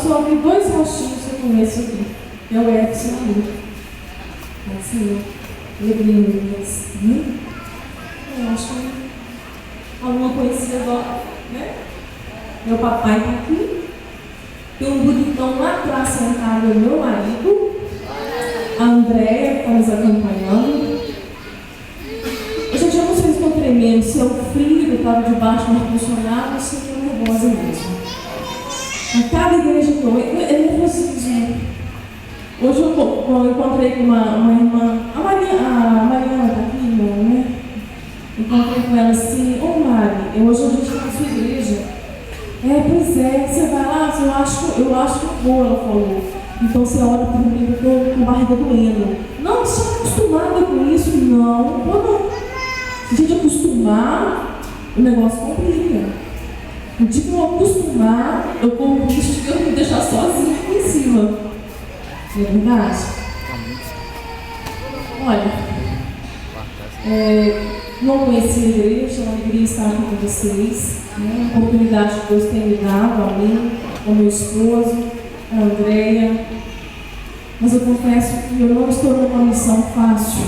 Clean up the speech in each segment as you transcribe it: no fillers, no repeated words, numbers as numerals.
só vi dois rostinhos que eu conheço aqui. É o Edson e a Lu. Assim, alegrias. Eu acho que alguma conhecida agora, né? Meu papai está aqui. Tem um bonitão lá atrás sentado, é meu marido. A Andréia, que está nos acompanhando. Gente, eu não sei se estou tremendo, se é o frio que estava debaixo do ar-condicionado ou se eu estou nervosa mesmo. A cada igreja que eu nervosismo. Hoje eu encontrei com uma irmã, a Mariana está aqui, né? Encontrei com ela assim: ô Mari, hoje a gente está na sua igreja. Pois é, você vai lá? Eu acho que eu vou, ela falou. Então você ora por mim, eu estou com a barriga doendo. Não, você está acostumada com isso? Não, não. Se a gente acostumar, o negócio complica. No dia que eu acostumar, eu corro o risco de eu me deixar sozinha aqui em cima. Não é verdade? Olha, não conheci a igreja, é uma alegria estar aqui com vocês. Né? A oportunidade que Deus tem me dado a mim, ao meu esposo, a Andréia. Mas eu confesso que eu não estou numa missão fácil.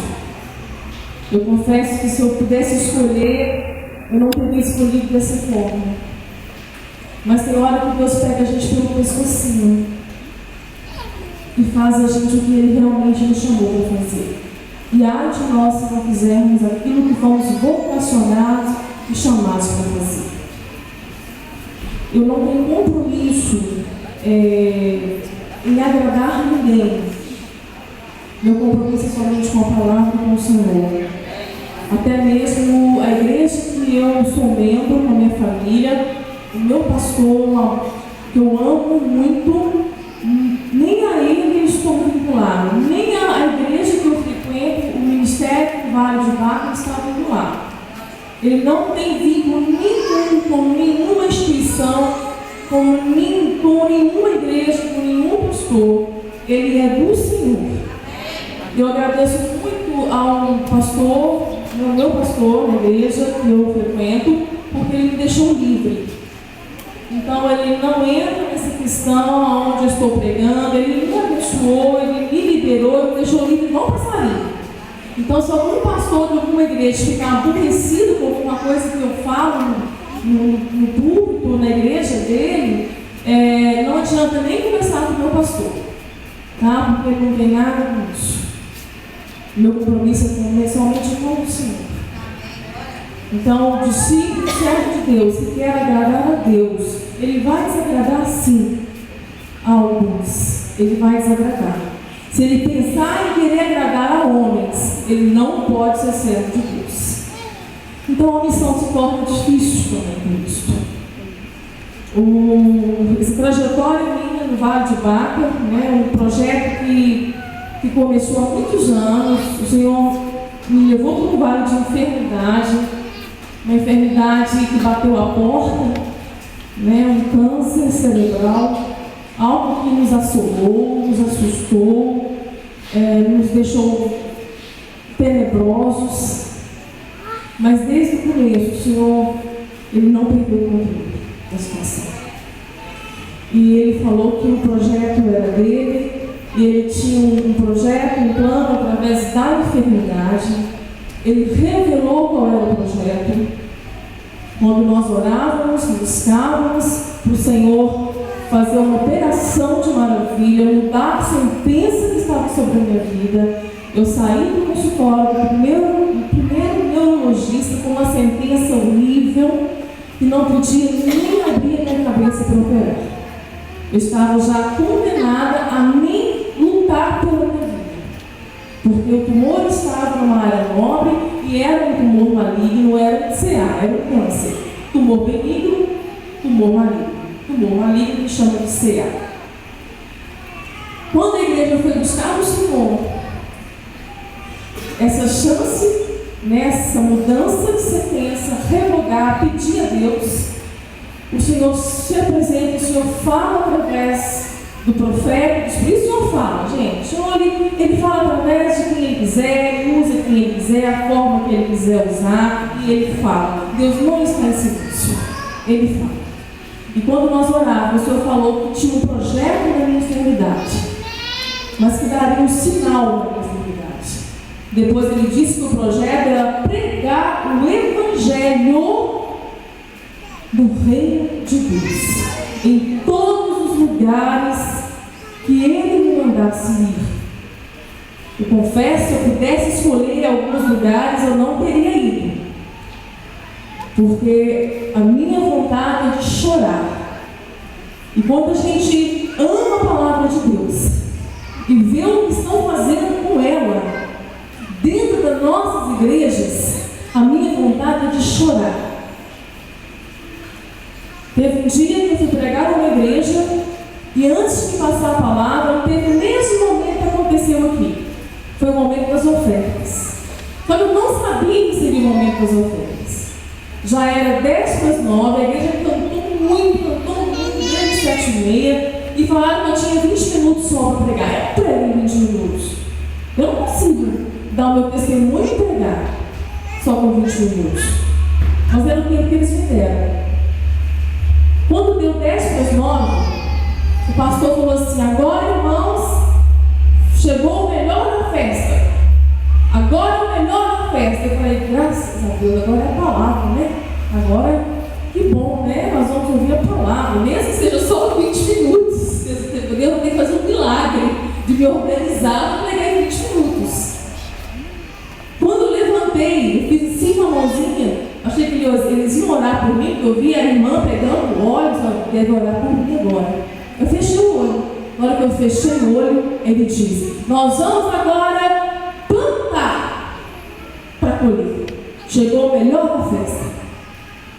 Eu confesso que se eu pudesse escolher, eu não teria escolhido dessa forma. Mas tem hora que Deus pega a gente pelo pescocinho e faz a gente o que Ele realmente nos chamou para fazer. E ai de nós se não fizermos aquilo que fomos vocacionados e chamados para fazer. Eu não tenho compromisso em agradar ninguém. Meu compromisso é somente com a palavra e com o Senhor. Até mesmo a igreja que eu sou membro, com a minha família, o meu pastor, que eu amo muito, nem a ele estou vinculado, nem a igreja que eu frequento, o ministério do Vale de Baca está vinculado. Ele não tem vínculo nenhum com nenhuma instituição, com nenhuma igreja, com nenhum pastor. Ele é do Senhor. Eu agradeço muito ao pastor, ao meu pastor na igreja que eu frequento, porque ele me deixou livre. Então ele não entra nessa questão onde eu estou pregando, ele me abençoou, ele me liberou, me deixou livre igual passarinho. Então se algum pastor de alguma igreja ficar aborrecido com alguma coisa que eu falo no púlpito, na igreja dele, não adianta nem conversar com o meu pastor, tá? Porque ele não tem nada com isso. Meu compromisso é somente com o Senhor. Então, o discípulo servo de Deus, que quer agradar a Deus, ele vai desagradar sim a alguns. Ele vai desagradar. Se ele pensar em querer agradar a homens, ele não pode ser servo de Deus. Então a missão se torna difícil também por isso. Essa trajetória minha no Vale de Baca, né, um projeto que começou há muitos anos. O Senhor me levou para um vale de enfermidade, uma enfermidade que bateu a porta, né, um câncer cerebral, algo que nos assolou, nos assustou, nos deixou tenebrosos. Mas desde o começo, o Senhor, Ele não perdeu o controle da situação. E Ele falou que o projeto era dele, e Ele tinha um projeto, um plano através da enfermidade. Ele revelou qual era o projeto. Quando nós orávamos, buscávamos para o Senhor fazer uma operação de maravilha, mudar a sentença que estava sobre a minha vida, eu saí do consultório, do primeiro neurologista, com uma sentença horrível, que não podia nem abrir a minha cabeça para operar. Eu estava já condenada a nem lutar pela minha vida, porque o tumor estava numa área nobre e era um tumor maligno, era um CA, era um câncer. Tumor benigno, tumor maligno. Tumor maligno que chama de CA. Quando a igreja foi buscar o Senhor, essa chance, nessa mudança de sentença, revogar, pedir a Deus, o Senhor se apresenta, o Senhor fala através do profeta. Por isso o Senhor fala, gente. Ele fala através de quem Ele quiser, Ele usa quem Ele quiser, a forma que Ele quiser usar, e Ele fala. Deus não está em silêncio, Ele fala. E quando nós orávamos, o Senhor falou que tinha um projeto na minha enfermidade, mas que daria um sinal na minha enfermidade. Depois ele disse que o projeto era pregar o Evangelho do Reino de Deus em todos os lugares que ele me mandasse ir. Eu confesso, se eu pudesse escolher alguns lugares, eu não teria ido, porque a minha vontade é de chorar. E quando a gente ama a palavra de Deus e vê o que estão fazendo com ela dentro das nossas igrejas, a minha vontade é de chorar. Teve um dia que eu fui pregar numa igreja e antes de passar a palavra, teve o mesmo momento que aconteceu aqui. Foi o momento das ofertas. Só que eu não sabia que seria o momento das ofertas. Já era 10:09, a igreja cantou muito, desde 7:30, e falaram que eu tinha 20 minutos só para pregar. Eu prego em 20 minutos. Eu não consigo dar o meu testemunho e pregar só com 20 minutos. Mas era o tempo que eles me deram. Quando deu 10:09, o pastor falou assim: agora, irmãos, chegou o melhor da festa. Agora é o melhor da festa. Eu falei, graças a Deus, agora é a palavra, né? Agora, que bom, né? Nós vamos ouvir a palavra, mesmo que seja só 20 minutos. Eu vou ter que fazer um milagre de me organizar para pregar em 20 minutos. Quando eu levantei, eu fiz assim com a mãozinha, achei que eles iam orar por mim, porque eu vi a irmã pegando olhos, deve orar por mim agora. Eu fechei o olho. Na hora que eu fechei o olho, ele disse: nós vamos agora plantar para colher. Chegou o melhor da festa.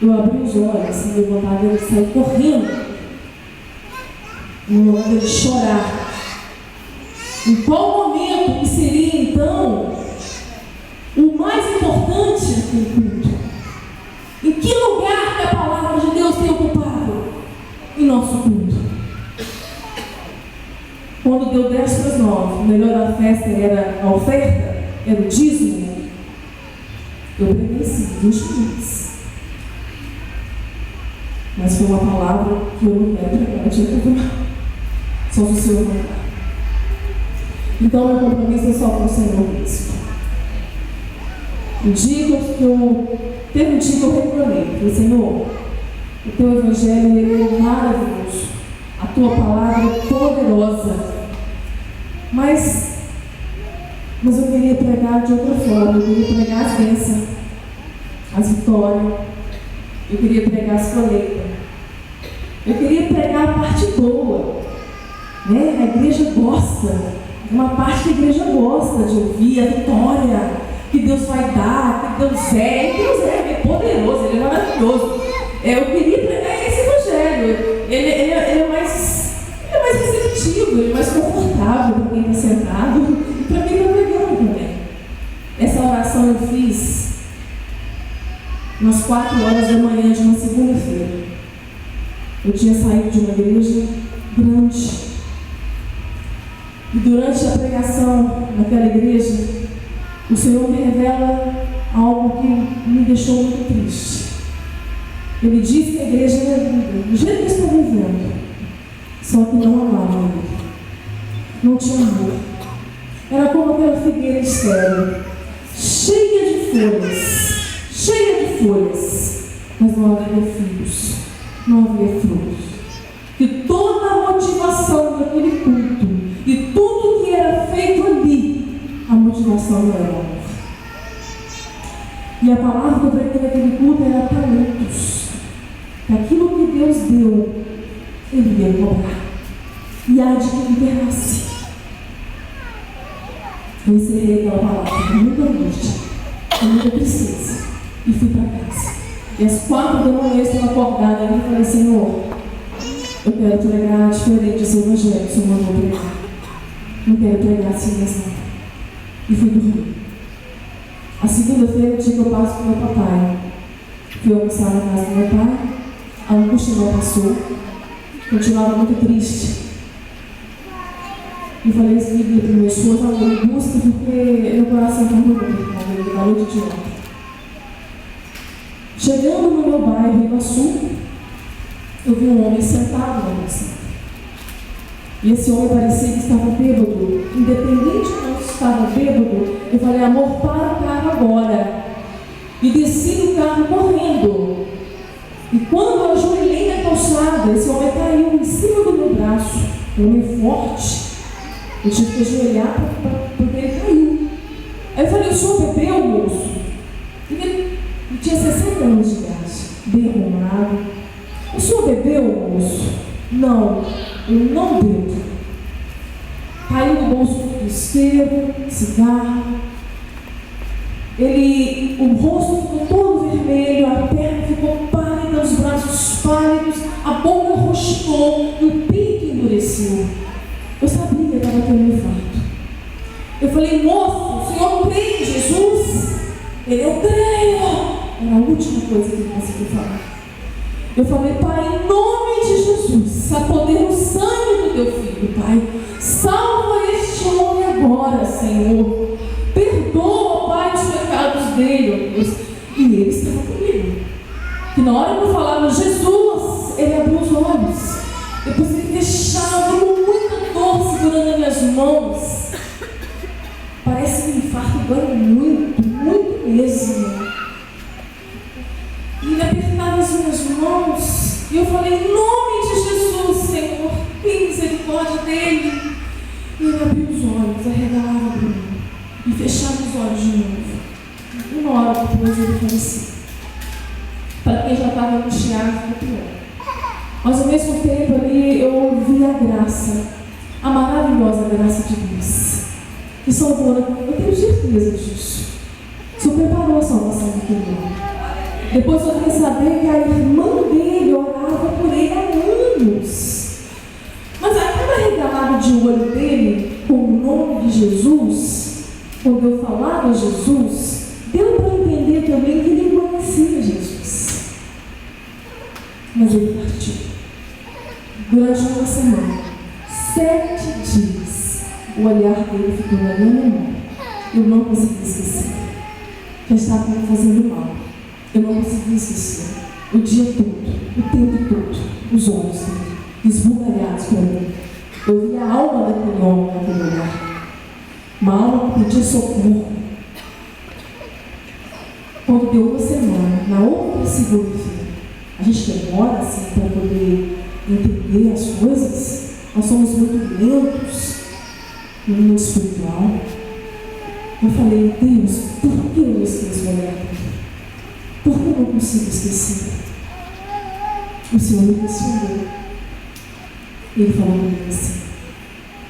Eu abri os olhos, me vontade de sair correndo. No momento de chorar. Em qual momento que seria então o mais importante naquele culto? Em que lugar que a palavra de Deus tem ocupado em nosso culto? Quando deu 10:09, o melhor da festa era a oferta, era o dízimo, eu preguei sim, 20 minutos. Mas foi uma palavra que eu não quero pregar, só se o Senhor mandar. Então, meu compromisso é só com o Senhor mesmo. Teve um dia que eu reclamei, falei: Senhor, o teu evangelho ele é maravilhoso, a tua palavra é poderosa, mas eu queria pregar de outra forma. Eu queria pregar as bênçãos, as vitórias, eu queria pregar as colheitas, eu queria pregar a parte boa, né? A igreja gosta, uma parte que a igreja gosta de ouvir a vitória que Deus vai dar, que Deus é poderoso, Ele é maravilhoso. Eu queria pregar esse evangelho. Ele é mais receptivo, ele é mais confortável para quem está sentado e para quem está pregando também. Essa oração eu fiz umas 4 horas da manhã de uma segunda-feira. Eu tinha saído de uma igreja grande. E durante a pregação naquela igreja, o Senhor me revela algo que me deixou muito triste. Ele disse que a igreja era linda, do jeito que eu estava vivendo, só que não amava Ele. Não tinha amor. Era como aquela figueira estéril, cheia de folhas, mas não havia filhos, não havia frutos. Que toda a motivação daquele culto e tudo que era feito ali, a motivação não era amor. E a palavra que eu preguei naquele culto era talentos. Aquilo que Deus deu, Ele ia cobrar. E há de quem liberasse. Eu encerrei aquela palavra com muita angústia, com muita tristeza, e fui para casa. E às 4 da manhã eu estava acordada ali e falei: Senhor, eu quero pregar diferente esse evangelho que o Senhor mandou pregar. Não quero pregar assim mesmo. E fui dormir. A segunda-feira, o dia que eu passo com meu papai, fui almoçar na casa do meu pai, a angústia não passou, continuava muito triste. E falei assim para o meu esposo: amor, me busca porque meu coração está muito bem, na noite de ontem. Chegando no meu bairro, Iguaçu, eu vi um homem sentado na mansão. E esse homem parecia que estava bêbado. Independente de não estava bêbado, eu falei: amor, para o carro agora. E desci do carro correndo. E quando eu ajoelhei na calçada, esse homem caiu em cima do meu braço. Um homem forte. Eu tive que ajoelhar porque ele caiu. Aí eu falei: o senhor bebeu, moço? Ele tinha 60 anos de idade, bem arrumado. O senhor bebeu, moço? Não, eu não bebo. Caiu no bolso do isqueiro, cigarro. O rosto ficou todo vermelho, a perna ficou pálida, os braços pálidos, a boca rostou e o peito endureceu. Eu sabia que ele estava tendo infarto. Eu falei: moço, o senhor crê em Jesus? Ele: eu creio. Era a última coisa que ele conseguiu falar. Eu falei: pai, em nome de Jesus, a poder no sangue do teu filho, pai, salva este homem agora, Senhor. Perdoa, pai, os pecados dele, ó Deus. E ele estava comigo. E na hora que eu falava Jesus, ele abriu os olhos. Depois ele fechava com muita dor, segurando as minhas mãos. Parece que o infarto dói muito, muito mesmo. E ele apertava as minhas mãos. E eu falei: em nome de Jesus, Senhor, tem misericórdia dele. E ele abriu os olhos, arregalava para mim e fechava os olhos de novo. Uma hora depois ele faleceu. Para quem já estava angustiado, ficou pior. Mas ao mesmo tempo ali eu ouvi a graça, a maravilhosa graça de Deus, que salvou. Eu tenho certeza disso. O Senhor preparou a salvação daquele homem. Depois eu fiquei saber que a irmã dele orava por ele há anos. Mas aquela regalada de olho dele com o nome de Jesus, quando eu falava Jesus, deu para entender também que ele conhecia Jesus. Mas ele partiu. Durante uma semana, 7 dias, o olhar dele ficou na minha memória. Eu não consegui esquecer. Já estava me fazendo mal. Eu não consegui esquecer. O dia todo, o tempo todo, os olhos dele esbugalhados para mim. Eu vi a alma daquele homem naquele olhar. Uma alma que pedia socorro. Quando deu uma semana, na outra segunda-feira, a gente demora assim para poder entender as coisas. Nós somos muito lentos no mundo espiritual. Eu falei: Deus, por que eu esqueço o olhar dele? Por que eu não consigo esquecer? O Senhor me respondeu. Ele falou comigo assim: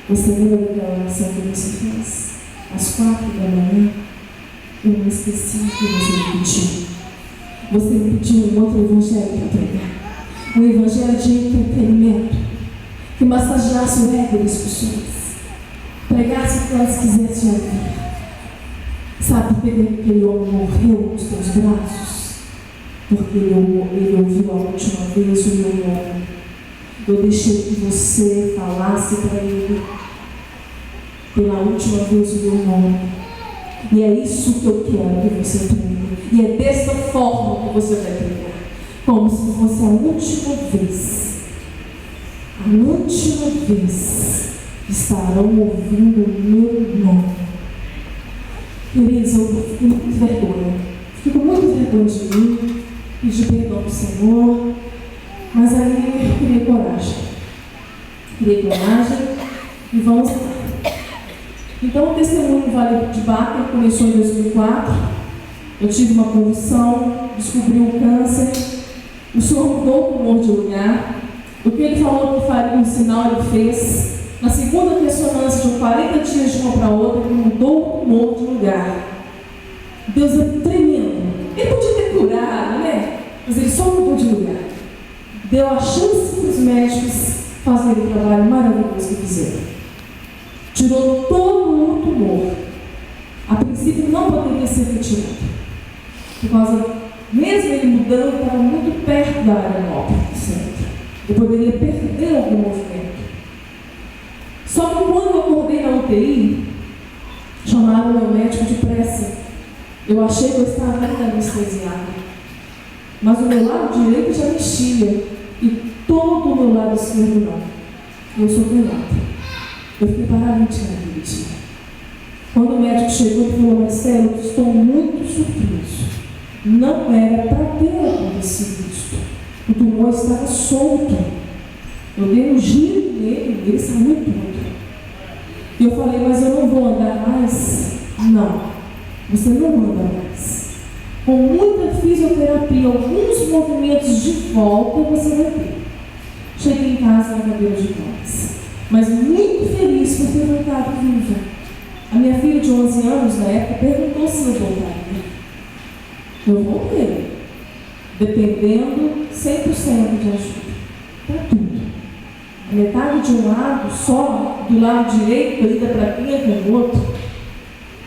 você lembra daquela oração que você fez? Às 4 da manhã? Eu não esqueci que você me pediu. Você me pediu um outro evangelho para pregar. Um evangelho de entretenimento, que massageasse o ego das pessoas, pregasse o que elas quisessem ouvir. Sabe por que aquele homem morreu nos teus braços? Porque ele ouviu a última vez o meu nome. Eu deixei que você falasse para ele pela última vez o meu nome. E é isso que eu quero que você pregue. E é dessa forma que você vai pregar. Como se fosse a última vez. A última vez estarão ouvindo o meu nome. Queridos, eu fico muito vergonha. Fico muito vergonha de mim, pedir perdão ao Senhor. Mas aí eu criei coragem. Criei coragem e vamos lá. Então o testemunho Vale de Baca começou em 2004. Eu tive uma convulsão, descobri um câncer. O Senhor mudou o tumor de lugar. O que ele falou que faria um sinal, ele fez. Na segunda ressonância de 40 dias de uma para outra, ele mudou o tumor de lugar. Deus é tremendo. Ele podia ter curado, né? Mas ele só mudou de lugar. Deu a chance para os médicos fazerem o trabalho maravilhoso que fizeram. Tirou todo o tumor. A princípio não poderia ser retirado. Por causa, mesmo ele mudando, estava muito perto da área nobre do centro. Eu poderia perder algum movimento. Só que quando eu acordei na UTI, chamaram o meu médico de pressa. Eu achei que eu estava ainda anestesiada. Mas o meu lado direito já mexia. E todo o meu lado esquerdo não. Eu sou canhota. Eu fiquei paralítica naquele dia. Quando o médico chegou e falou: Marcelo, eu estou muito surpreso. Não era para ter acontecido isso. O tumor estava solto. Eu dei um giro nele e ele saiu todo. E eu falei: mas eu não vou andar mais? Não, você não anda mais. Com muita fisioterapia, alguns movimentos de volta você vai ter. Cheguei em casa na cadeira de rodas, mas muito feliz por ter voltado viva. A minha filha de 11 anos, na época, perguntou se eu voltaria. Eu voltei, dependendo 100% de ajuda, para tudo. A metade de um lado, só do lado direito, ainda para quem é canhoto.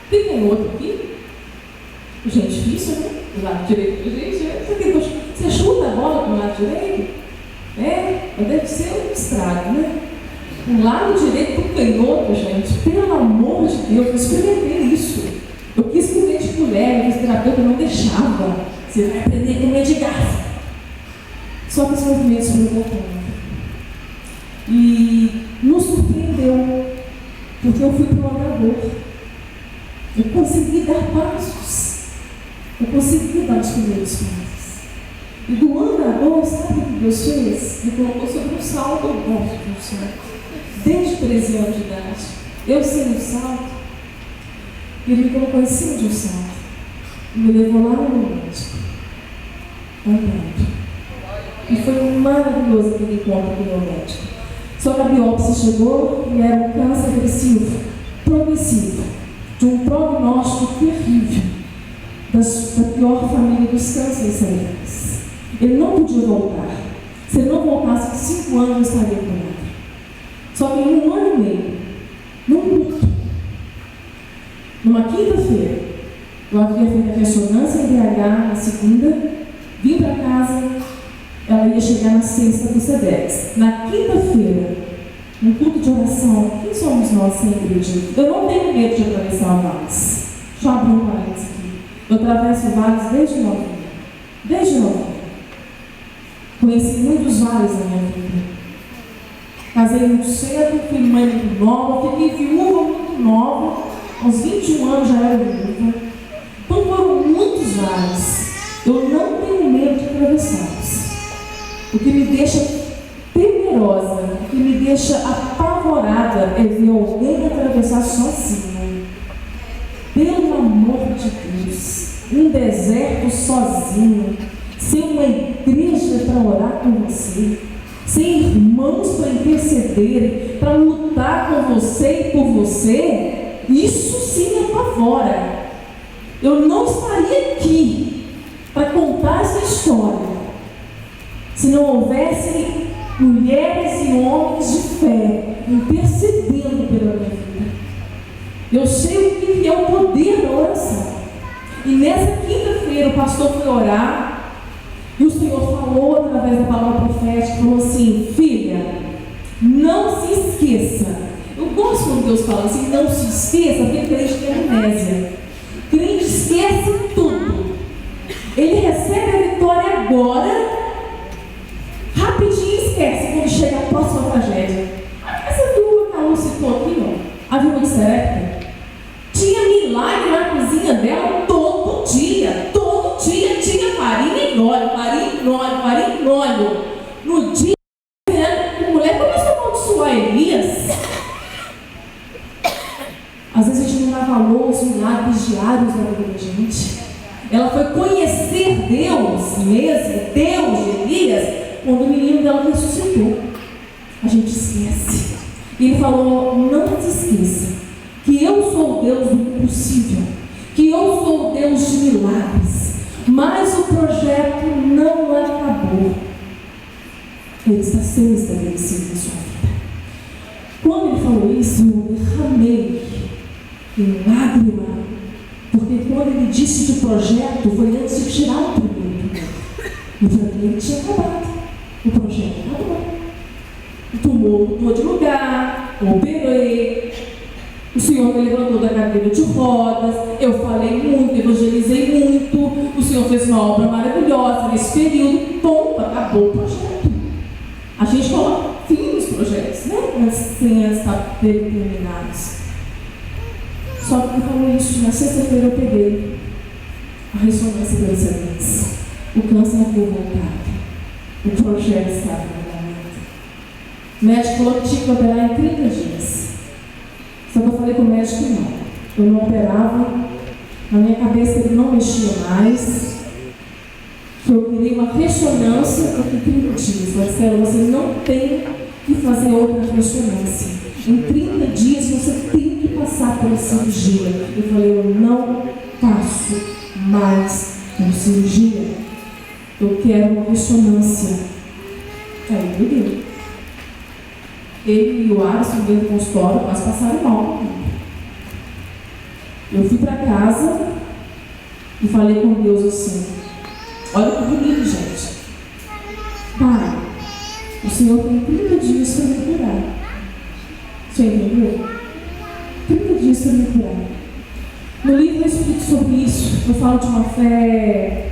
Tem canhoto aqui? Gente, difícil, né? Do lado direito, gente, você chuta a bola para o lado direito? Deve ser um estrago, né? O lado direito do canhoto, gente, pelo amor de Deus, eu experimentei isso. Eu quis comer de colher, mas o terapeuta não deixava. Você vai aprender a comer de garfo. Só que os movimentos foram voltando. E nos surpreendeu, porque eu fui para o andador. Eu consegui dar passos. Eu consegui dar os primeiros passos. E do andador, sabe o que Deus fez? Me colocou sobre um salto. Eu gosto de um salto. Desde 13 anos de idade. Eu sei um salto. E ele me colocou em cima de um salto. E me levou lá no médico. Andando. E foi maravilhoso aquele encontro com o meu médico. Só que a biópsia chegou e era um câncer agressivo, progressivo, de um prognóstico terrível, da pior família dos cânceres cerebrais. Ele não podia voltar. Se ele não voltasse em 5 anos, eu estaria curado. Só que em 1 ano e meio, num culto, numa quinta-feira, eu havia feito a ressonância em BH na segunda, vim para casa, ela ia chegar na sexta do SEDEX. Na quinta-feira, no culto de oração, quem somos nós sem igreja? Eu não tenho medo de atravessar vales. Deixa eu abrir um parênteses aqui. Eu atravesso vales desde novinha. Desde novinha. Conheci muitos vales na minha vida. Casei muito cedo, fui mãe muito nova, fiquei viúva muito nova, aos 21 anos já era viúva. Então foram muitos vales. Eu não tenho medo de atravessá-los. O que me deixa temerosa, o que me deixa apavorada é ver alguém atravessar sozinho. Pelo amor de Deus, um deserto sozinho, sem uma igreja para orar com você, sem irmãos para intercederem, para lutar com você e por você, isso sim me apavora. Eu não estaria aqui para contar essa história se não houvesse mulheres e homens de fé intercedendo pela minha vida. Eu sei o que é o poder da oração. E nessa quinta-feira o pastor foi orar e o Senhor falou através da palavra profética, falou assim: filha, não se esqueça. Eu gosto quando Deus fala assim, não se esqueça, porque crente tem amnésia. Crente esquece tudo. Ele recebe a vitória agora, rapidinho esquece quando chega a próxima tragédia. Essa viúva que a Lu citou aqui, ó, a viúva de Serepta, tinha milagre na cozinha dela todo dia tinha farinha e óleo, farinha e óleo. No dia, a mulher começou a amaldiçoar Elias. Às vezes a gente não dá valor aos milagres diários na vida da gente. Ela foi conhecer Deus mesmo, Deus de Elias, quando o menino dela ressuscitou. A gente esquece. E ele falou: não se esqueça que eu sou o Deus do impossível, que eu sou o Deus de milagres, mas o projeto não acabou. Ele está sendo estabelecido na sua vida. Quando ele falou isso, eu derramei em lágrima, porque quando ele disse de projeto, foi antes de tirar o primeiro. E para mim ele tinha acabado. O projeto acabou. O tumor mudou de lugar, eu operei, o Senhor me levantou da cadeira de rodas, eu falei muito, evangelizei muito, o Senhor fez uma obra maravilhosa nesse período, acabou o projeto. determinados. Só que ele falou isso, na sexta-feira eu peguei a ressonância da excelência. O câncer não foi voltado. O projeto estava no momento. O médico falou que tinha que operar em 30 dias. Só que eu falei com o médico não. Eu não operava, na minha cabeça ele não mexia mais. Eu queria uma ressonância daqui 30 dias. Marcelo, você não tem que fazer outra ressonância. Em 30 dias você tem que passar pela cirurgia. Eu falei, eu não passo mais por cirurgia. Eu quero uma ressonância. Aí ele deu. Ele e o Alisson dentro do consultório quase passaram mal. Eu fui para casa e falei com Deus assim: olha que bonito, gente. Pai, o Senhor tem 30 dias para me curar. Você entendeu? 30 dias para me curar. No livro eu explico sobre isso. Eu falo de uma fé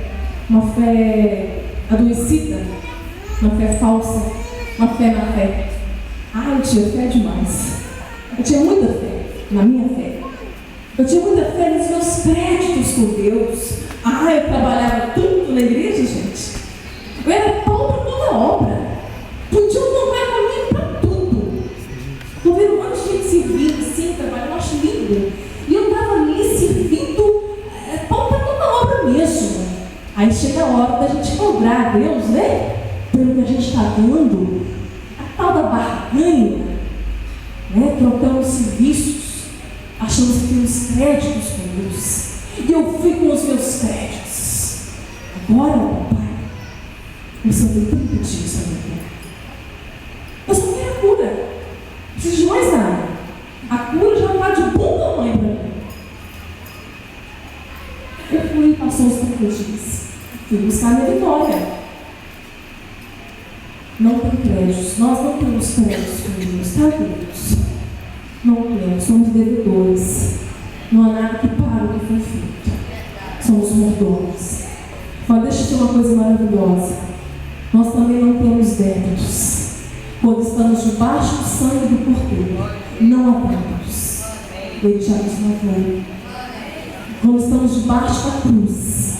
adoecida, uma fé falsa, uma fé na fé. Eu tinha fé demais. Eu tinha muita fé na minha fé. Eu tinha muita fé nos meus créditos com Deus. Eu trabalhava tudo na igreja, gente. Eu era pau para toda obra. Podia tomar comigo para tudo. Estou vendo um monte de gente servindo, assim, trabalhando, eu acho lindo. E eu estava ali servindo pau para toda obra mesmo. Aí chega a hora da gente cobrar a Deus, né? Pelo que a gente está dando, a tal da barganha, né? Trocando serviços, achando que temos créditos com Deus. E eu fui com os meus créditos. Agora, papai, eu só tenho 30 dias para me curar. Eu só quero a cura. Não preciso de mais nada. A cura já está de bom tamanho para mim. Eu fui e passou os 30 dias. Fui buscar a minha vitória. Não tem créditos. Nós não temos créditos com Deus, tá, queridos? Não temos. Somos devedores. Não há nada que pare o que foi feito. Somos mordomos. Mas deixa eu dizer uma coisa maravilhosa. Nós também não temos débitos. Quando estamos debaixo do sangue do Cordeiro, não há débitos. Ele já nos lavou. Quando estamos debaixo da cruz,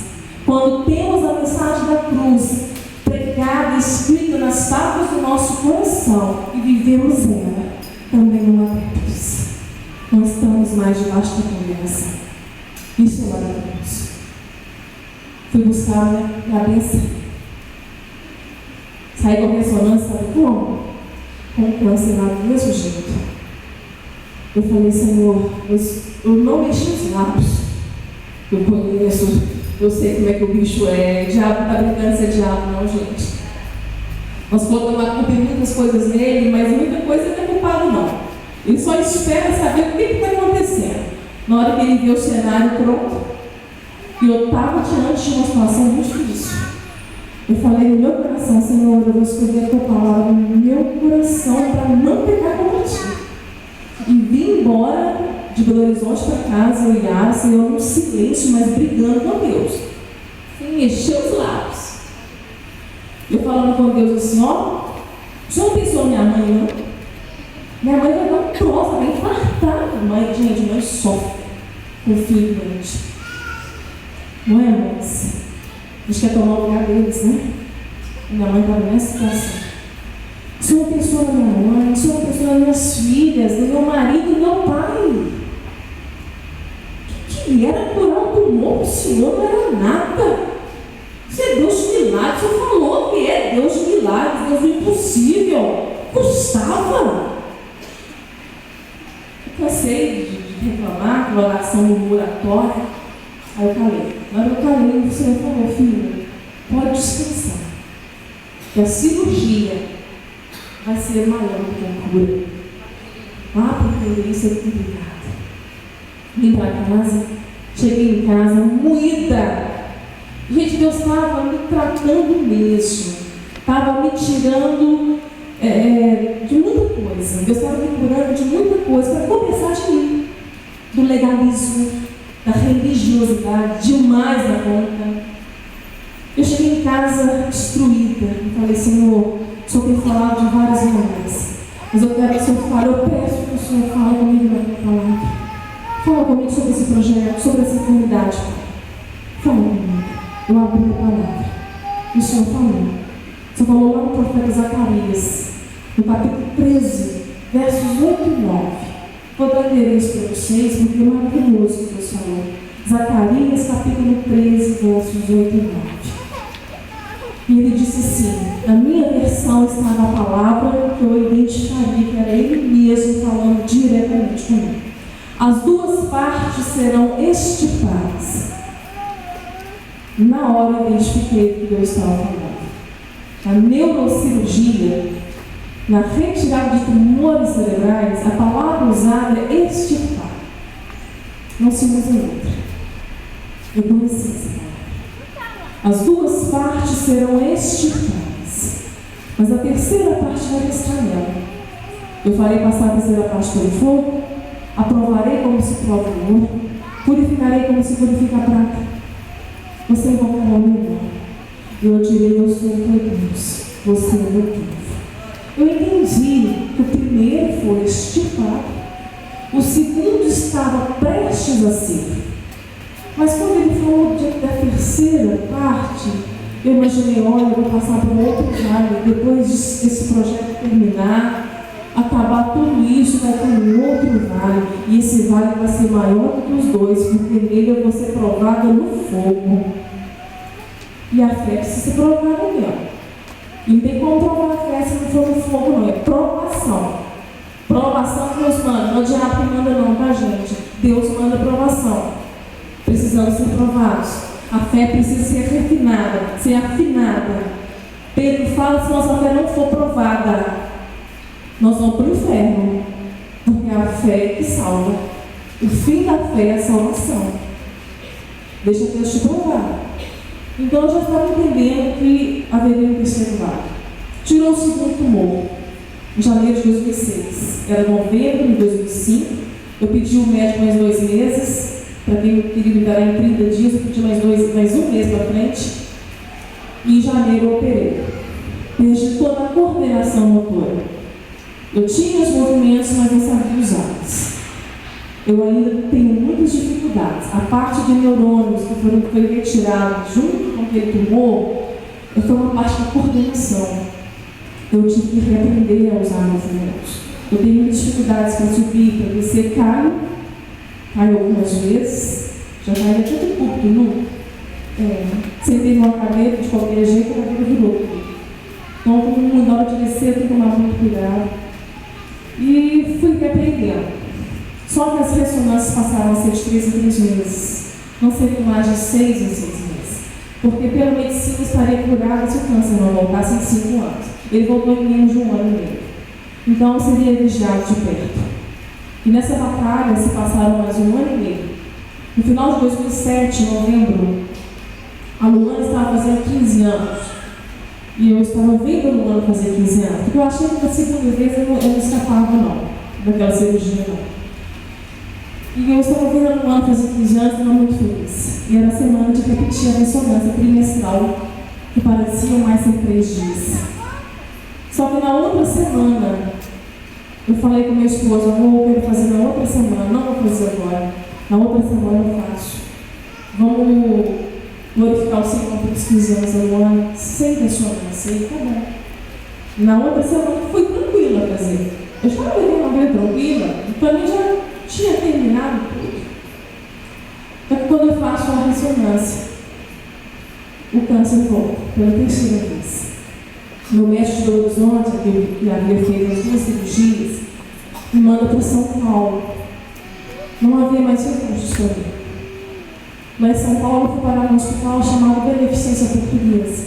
quando temos a mensagem da cruz pregada, escrita nas tábuas do nosso coração e vivemos ela, também não há débitos. Não estamos mais debaixo da conversa. Isso é maravilhoso. Fui buscar minha cabeça. Saí com a ressonância, sabe como? Com câncer lá do mesmo jeito. Eu falei, Senhor, eu não mexi os lábios. Eu conheço, eu sei como é que o bicho é. Diabo não está brincando de ser diabo, não, gente. Nós colocamos a culpa em muitas coisas nele, mas muita coisa não é culpado, não. Ele só espera saber o que está acontecendo. Na hora que ele vê o cenário pronto, e eu estava diante de uma situação muito difícil. Eu falei no meu coração, Senhor, eu vou escrever a tua palavra no meu coração para não pecar contra ti. E vim embora de Belo Horizonte para casa, eu e a Senhor, num silêncio, mas brigando com Deus. Sem mexer os lábios. Eu falando com Deus assim, ó, o senhor não pensou na minha mãe, não? Minha mãe vai dar um troço, vai infartar. Mãe sofre com o filho doente. Não é, mães? A gente quer tomar o lugar deles, né? Minha mãe estava nessa situação. O senhor pensou na minha mãe, o senhor pensou nas minhas filhas, no meu marido e no meu pai. Que era curar um tumor, o senhor não era nada. Você é Deus de milagres, o senhor falou que é Deus de milagres, Deus do impossível. Custava. Eu cansei de reclamar com a oração murmuratória. Aí eu calei. Na hora eu calei, o Senhor falou, filho, pode descansar. Que a cirurgia vai ser maior do que a cura. Porque isso é complicado. Vim para casa, cheguei em casa moída. Gente, Deus estava me tratando mesmo. Estava me tirando de muita coisa. Deus estava me curando de muita coisa. Para começar de mim. Do legalismo, da religiosidade, demais na conta. Eu cheguei em casa destruída. E falei, Senhor, o Senhor tem falado de várias maneiras. Mas eu quero que o Senhor fale, eu peço que o Senhor fale comigo na minha palavra. Fala comigo sobre esse projeto, sobre essa enfermidade. Fala comigo. Eu abri a palavra. E o Senhor falou. O Senhor falou lá no profeta Zacarias, no capítulo 13, versos 8 e 9. Vou trazer isso para vocês, porque é maravilhoso que Deus falou. Zacarias, capítulo 13, versos 8 e 9. E ele disse assim, na minha versão está na palavra que eu identificaria que era ele mesmo falando diretamente comigo. As duas partes serão extirpadas. Na hora eu identifiquei o que Deus estava falando. Na neurocirurgia, na retirada de tumores cerebrais, a palavra usada é extirpar. Não se usa outra. Eu conheci essa palavra. As duas partes serão extirpadas, mas a terceira parte vai estar nela. Eu farei passar a terceira parte pelo fogo, aprovarei como se prova o ouro, purificarei como se purifica a prata. Você invocará o meu nome. Eu direi, eu sou o teu Deus, você é o meu povo. Eu entendi que o primeiro foi extirpado, o segundo estava prestes a ser. Mas quando ele falou da terceira parte, eu imaginei, olha, eu vou passar por um outro vale, depois desse projeto terminar, acabar tudo isso, vai ter um outro vale, e esse vale vai ser maior do que os dois, porque nele eu vou ser provada no fogo. E a fé precisa ser provada mesmo. E não tem como provar a fé se não for no fogo, não. É provação. Provação que Deus manda. Não é o diabo que manda, não, tá, gente? Deus manda provação. Precisamos ser provados. A fé precisa ser refinada, ser afinada. Pedro fala, se nossa fé não for provada, nós vamos para o inferno. Porque é a fé que salva. O fim da fé é a salvação. Deixa Deus te provar. Então eu já estava entendendo que haveria um terceiro lado. Tirou o segundo tumor em janeiro de 2006. Era novembro de 2005. Eu pedi o médico mais 2 meses. Para quem queria me dar em 30 dias, eu pedi mais um mês para frente. E em janeiro eu operei. Perdi toda a coordenação motora. Eu tinha os movimentos, mas não sabia usá-los. Eu ainda tenho muitas dificuldades. A parte de neurônios que foi retirada junto com aquele tumor, foi uma parte da coordenação. Eu tive que reaprender a usar movimentos. Eu tenho muitas dificuldades para subir, para descer, caio algumas vezes, já caí até do público, não? Sentei numa cadeira, de qualquer jeito, a cadeira virou. Então, como na hora de descer, eu tenho que tomar muito cuidado. E fui aprendendo. Só que as ressonâncias passaram a ser de 3 em 3 meses. Não seriam mais de 6 em 6 meses. Porque pela medicina eu estaria curada se o câncer não voltasse em 5 anos. Ele voltou em menos de 1 ano e meio. Então eu seria vigiado de perto. E nessa batalha se passaram mais 1 ano e meio. No final de 2007, em novembro, a Luana estava fazendo 15 anos. E eu estava vendo a Luana fazer 15 anos. Porque eu achei que da segunda vez eu não escapava, não. Daquela cirurgia, não. E eu estava vendo a Luana fazer 15 anos e estava muito feliz. E era a semana de repetir a ressonância trimestral, que parecia mais ser 3 dias. Só que na outra semana, eu falei com meu esposo, eu quero fazer na outra semana, não vou fazer agora. Na outra semana eu faço. Vamos glorificar o Senhor pelos 15 anos da Luana, sem ressonância. E tá bom. Na outra semana fui tranquila a fazer. Eu estava vivendo uma vida tranquila, para mim já tinha terminado tudo. Só que quando eu faço a ressonância, o câncer volta pela terceira vez. Meu médico de Belo Horizonte, que havia feito as 2 cirurgias, me manda para São Paulo. Não havia mais recursos para mim. Lá em São Paulo, eu fui parar num hospital chamado Beneficência Portuguesa,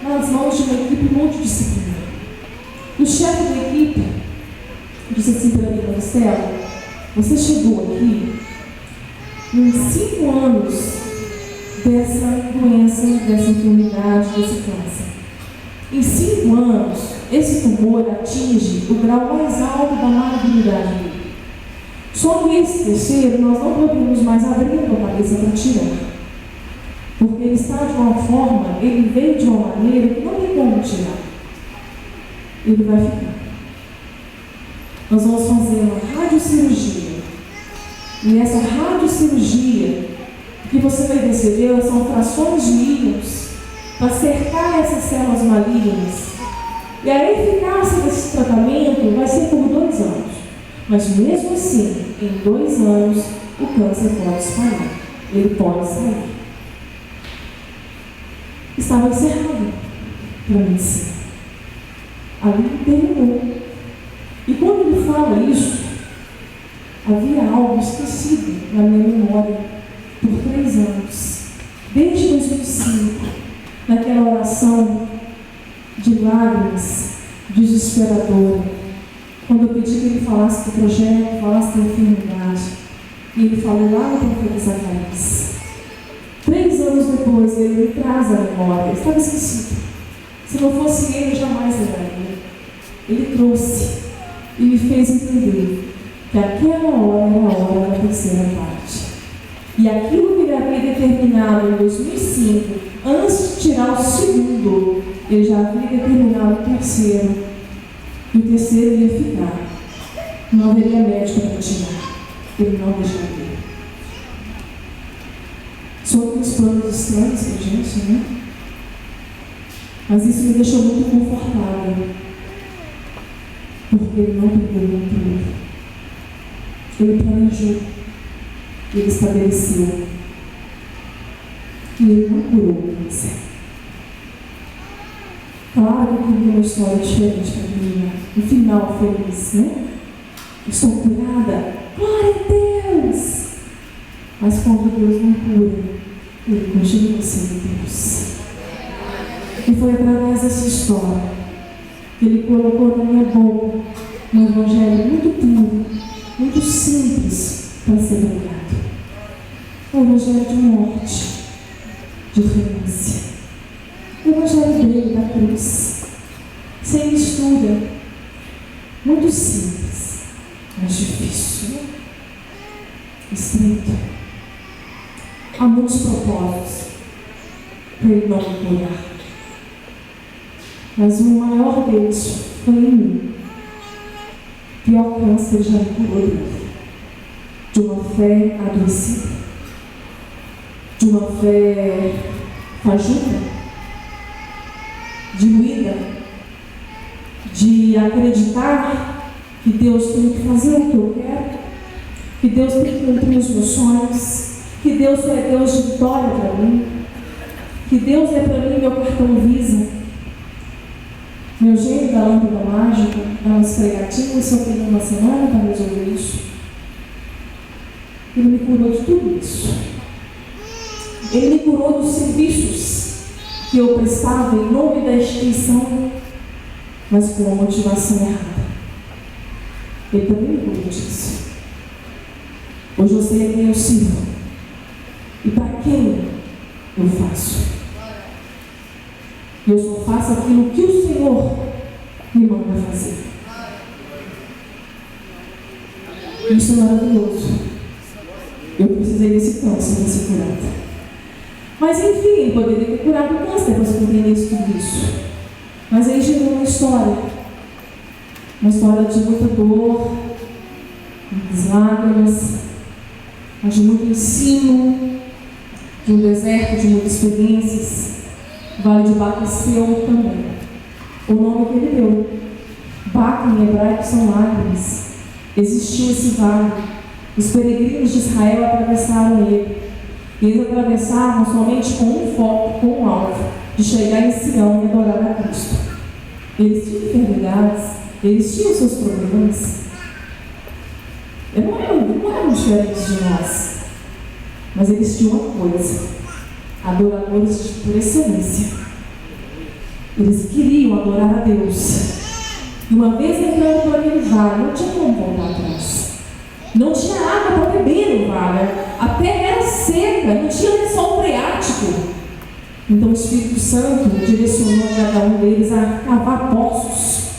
nas mãos de uma equipe multidisciplinar. O chefe da equipe disse assim para mim, Marcelo, você chegou aqui em 5 anos dessa doença, dessa enfermidade, desse câncer. Em 5 anos, esse tumor atinge o grau mais alto da malignidade dele. Só que esse terceiro, nós não podemos mais abrir a cabeça para tirar. Porque ele está de uma forma, ele veio de uma maneira que não tem como tirar. Ele vai ficar. nós vamos fazer uma radiocirurgia. E essa radiocirurgia, o que você vai receber são frações de íons para cercar essas células malignas. E a eficácia desse tratamento vai ser por 2 anos. Mas mesmo assim, em 2 anos, o câncer pode espalhar. Ele pode sair. Estava encerrado para a medicina. Ali terminou. E quando ele fala isso, havia algo esquecido na minha memória por 3 anos. Desde 2005, naquela oração de lágrimas, desesperadora, quando eu pedi que ele falasse do projeto, falasse da enfermidade, e ele falou lá no profeta Zacarias. 3 anos depois, ele me traz a memória. Eu estava esquecido. Se não fosse ele, eu jamais lembraria. Ele trouxe e me fez entender que aquela hora era a hora da terceira parte. E aquilo que ele havia determinado em 2005, antes de tirar o segundo, ele já havia determinado o terceiro. E o terceiro ia ficar. Não haveria médico para tirar. Ele não deixaria. São alguns planos estranhos para a gente, né? Mas isso me deixou muito confortável. Porque ele não perdeu o controle. Ele planejou. Ele estabeleceu. E ele não curou o câncer. Claro que eu queria uma história diferente para mim. Um final feliz, né? Estou curada. Glória a Deus! Mas quando Deus não cura, Ele continua sendo Deus. E foi através dessa história que Ele colocou na minha boca um evangelho muito puro, muito simples para ser pregado. Um evangelho de morte, de renúncia. O evangelho dele, da cruz, sem mistura, muito simples, mas difícil, né? Estreito. Há muitos propósitos para ele não me curar. Mas o maior deles foi em mim. O pior câncer já me curou dele. De uma fé adoecida, de uma fé fajuta, diluída, de acreditar que Deus tem que fazer o que eu quero, que Deus tem que cumprir os meus sonhos, que Deus é Deus de vitória para mim, que Deus é para mim meu cartão Visa, meu gênio da lâmpada mágica, dá umas pregatinhas, só tenho uma semana para resolver isso. Ele me curou de tudo isso. Ele me curou dos serviços que eu prestava em nome da instituição, mas com uma motivação errada. Ele também me curou disso. Hoje eu sei a quem eu sirvo e para quem eu faço. Eu só faço aquilo que o Senhor me manda fazer. Isso é maravilhoso. Eu precisei desse câncer para ser curada. Mas enfim, poderia ter curado o câncer depois que eu entendesse tudo isso. Mas aí chegou uma história de muita dor, muitas lágrimas, mas de muito ensino, de um deserto de muitas experiências. Vale de Baca seu também. O nome que ele deu. Baca em hebraico são lágrimas. Existiu esse vale. Os peregrinos de Israel atravessaram ele. E eles atravessavam somente com um foco, com um alvo, de chegar em Sião e adorar a Cristo. Eles tinham enfermidades, eles tinham seus problemas. Não eram diferentes de nós. Mas eles tinham uma coisa: adoradores por excelência. Eles queriam adorar a Deus. E uma vez entrando por aquele vale, não tinha como voltar atrás. Não tinha água para beber no vale. A terra era seca, não tinha lençol freático. Então o Espírito Santo direcionou a cada um deles a cavar poços.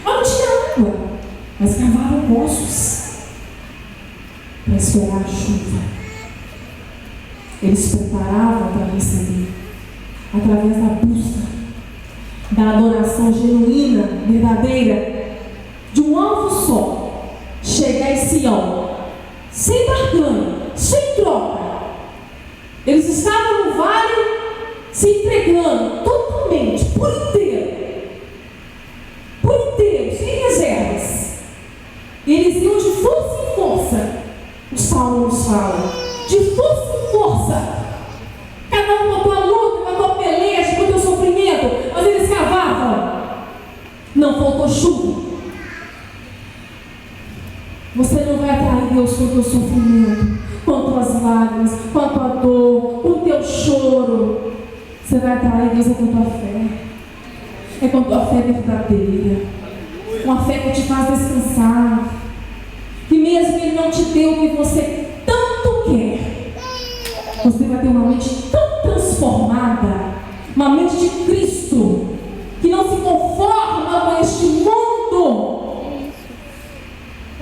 Mas não tinha água, mas cavaram poços para esperar a chuva. Eles se preparavam para receber, através da busca, da adoração genuína, verdadeira. de um alvo só: chegar em Sião, sem barganha, sem troca. Eles estavam no vale se entregando totalmente, por inteiro, sem reservas. E eles iam de força em força. O Salmo nos fala: de força em força. Cada um com a tua luta, com a tua peleja, com o teu sofrimento. Mas eles cavavam. Não faltou chuva. Você não vai atrair Deus com o teu sofrimento, com as tuas lágrimas, com a tua dor, com o teu choro. Você vai atrair Deus com a tua fé. É com a tua fé verdadeira. Uma fé que te faz descansar. Que mesmo que Ele não te deu o que você tanto quer, você vai ter uma mente tão transformada, uma mente de Cristo, que não se conforma com este mundo,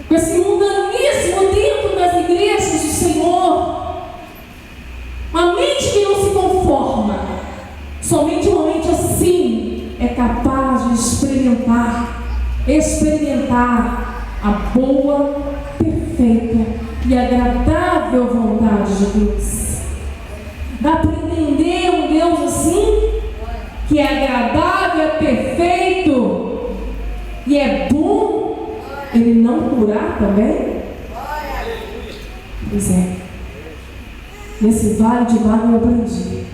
com esse mundanismo dentro das igrejas do Senhor. Uma mente que não se conforma. Somente uma mente assim é capaz de experimentar a boa, perfeita e agradável vontade de Deus. Dá para entender um Deus assim, que é agradável, é perfeito e é bom, Ele não curar também? Pois é. Nesse vale de lágrimas eu aprendi.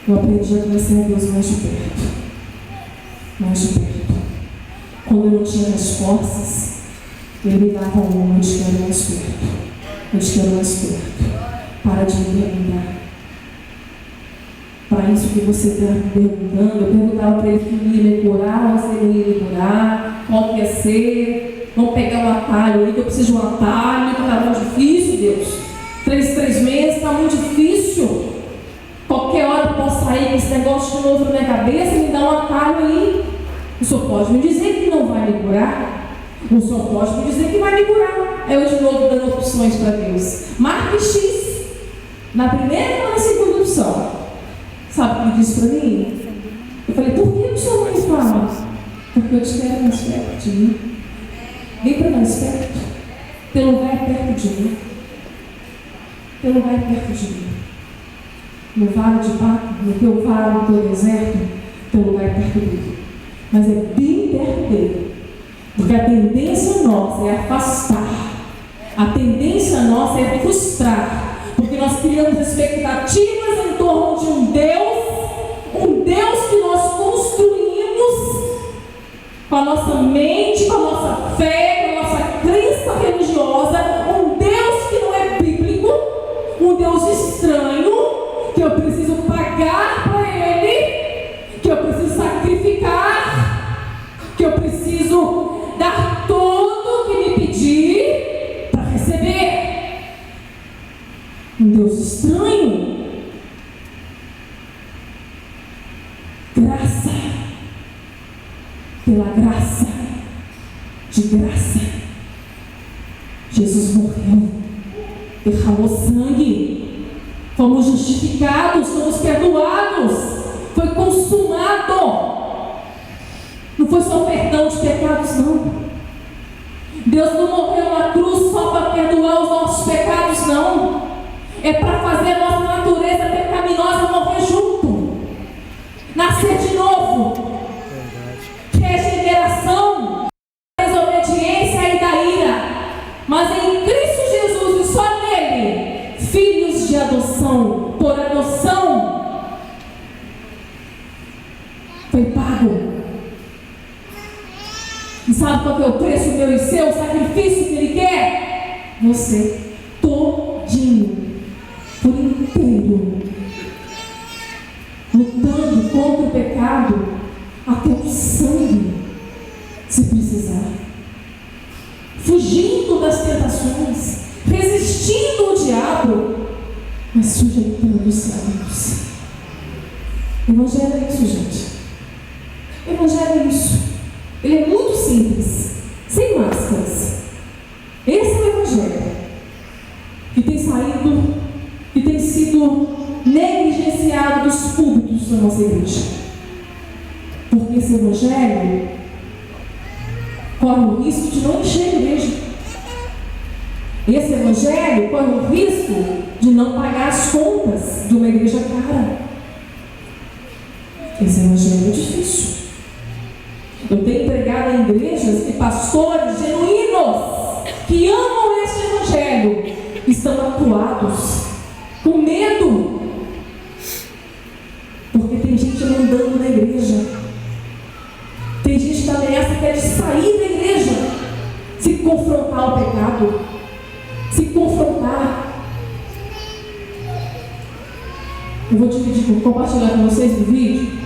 Eu aprendi a conhecer a Deus mais de perto. Mais de perto. Quando eu não tinha respostas, Ele me dava uma: eu te quero mais perto. Eu te quero mais perto. Para de me perguntar. Para isso que você está me perguntando, eu perguntava para Ele que ia me curar, ou se Ele ia me curar, qual que ia ser. Vamos pegar um atalho aí, que eu preciso de um atalho, que está muito difícil, Deus. 3 meses está muito difícil. Qualquer hora eu posso sair com esse negócio de novo na minha cabeça, me dá um atalho aí. O Senhor pode me dizer que não vai me curar. O Senhor pode me dizer que vai me curar. Aí eu de novo dando opções para Deus. Marque X na primeira ou na segunda opção. Sabe o que ele disse para mim? Eu falei: por que o Senhor não me fala? Porque eu te quero mais perto de mim. Vem para mais perto. Teu lugar é perto de mim. Teu lugar é perto de mim. No vale de Baco, no teu vale, no teu deserto, teu lugar é perto dele. Mas é bem perto dele. Porque a tendência nossa é afastar. A tendência nossa é frustrar. Porque nós criamos expectativas em torno de um Deus que nós construímos com a nossa mente, com a nossa fé, com a nossa crença religiosa. Um Deus que não é bíblico, um Deus estranho, que eu preciso pagar para Ele, que eu preciso sacrificar, que eu preciso dar tudo o que me pedir para receber. Um Deus estranho. Graça, pela graça, de graça, Jesus morreu, derramou sangue, fomos justificados, fomos perdoados, foi consumado. Não foi só perdão de pecados, não. Deus não morreu na cruz só para perdoar os nossos pecados, não. É para fazer a nossa natureza pecaminosa morrer junto, nascer de novo. Regeneração, desobediência e da ira. Mas em Cristo Jesus e só nele, filhos de adoção, por adoção, foi pago. E sabe qual que é o preço meu e seu? O sacrifício que Ele quer? Você, todinho, por inteiro, lutando contra o pecado, até o sangue, se precisar, fugindo das tentações, resistindo ao diabo, mas sujeitando os céus. Evangelho é isso, gente. Evangelho é isso. Ele é muito simples, sem máscaras. Esse é o Evangelho que tem saído, que tem sido negligenciado dos púlpitos da nossa igreja. Porque esse Evangelho corre o risco de não encher a igreja. Esse evangelho corre o risco de não pagar as contas de uma igreja cara. Esse evangelho é difícil. Eu tenho pregado em igrejas e pastores genuínos que amam este evangelho estão atuados, com medo, porque tem gente mandando na igreja, tem gente que ameaça quer sair da igreja, se confrontar ao pecado, se confrontar. Eu vou compartilhar com vocês o vídeo.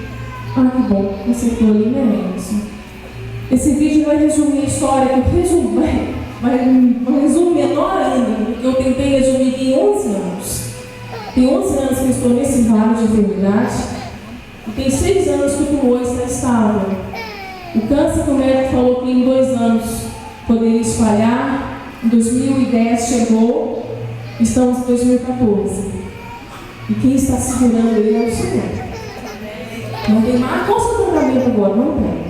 Ah, que bom, você foi ali, né, Emerson? Esse vídeo vai resumir a história, que eu resumo, vai resumir menor ainda, porque eu tentei resumir em 11 anos. Tem 11 anos que eu estou nesse vale de enfermidade, e tem 6 anos que o tumor está estável. O câncer que o médico falou que em 2 anos poderia espalhar, em 2010 chegou, estamos em 2014. E quem está segurando ele é o Senhor. Não tem mais, qual o seu tratamento agora? Não tem.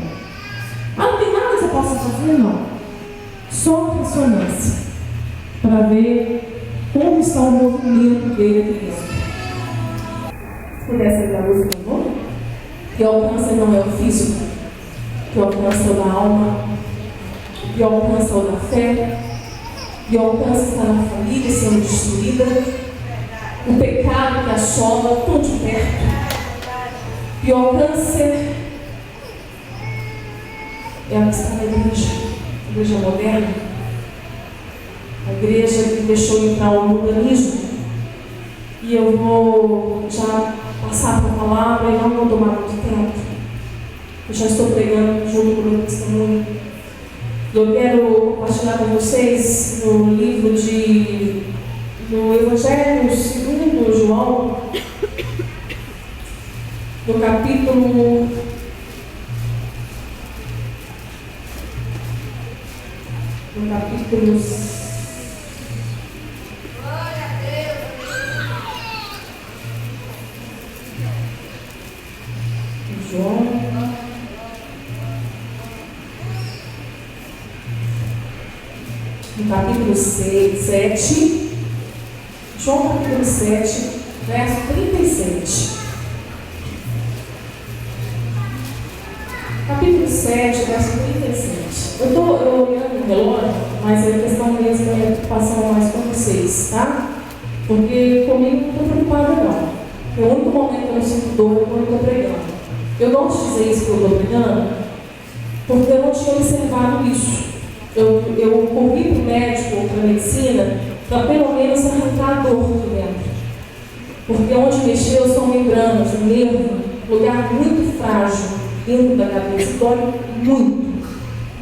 Ah, não tem nada que você possa fazer? Não. Só ressonância, para ver como está o movimento dele aqui dentro. Se pudesse ligar a luz, por favor? Que o câncer não é o físico, que o câncer é da alma, que o câncer é da fé, que o câncer está na família sendo destruída, o pecado que assola tão de perto. E o câncer é a que está na igreja, a igreja moderna, a igreja que deixou entrar o mundanismo. E eu vou já passar para a palavra e não vou tomar muito tempo. Eu já estou pregando junto com o meu testemunho. E eu quero compartilhar com vocês no livro no Evangelho segundo João, no capítulo 7, João capítulo 7, verso 37. Capítulo 7, verso 37. Eu estou olhando o relógio, mas a questão mesmo é preocupação mais com vocês, tá? Porque comigo não estou preocupada não. É o único momento que eu não sinto dor é quando eu estou pregando. Eu gosto de dizer isso que eu estou pregando, porque eu não tinha observado isso. Eu corri para o médico ou para a medicina para pelo menos arrancar a dor de dentro. Porque onde mexeu são membranas, o nervo, lugar muito frágil dentro da cabeça, dói muito,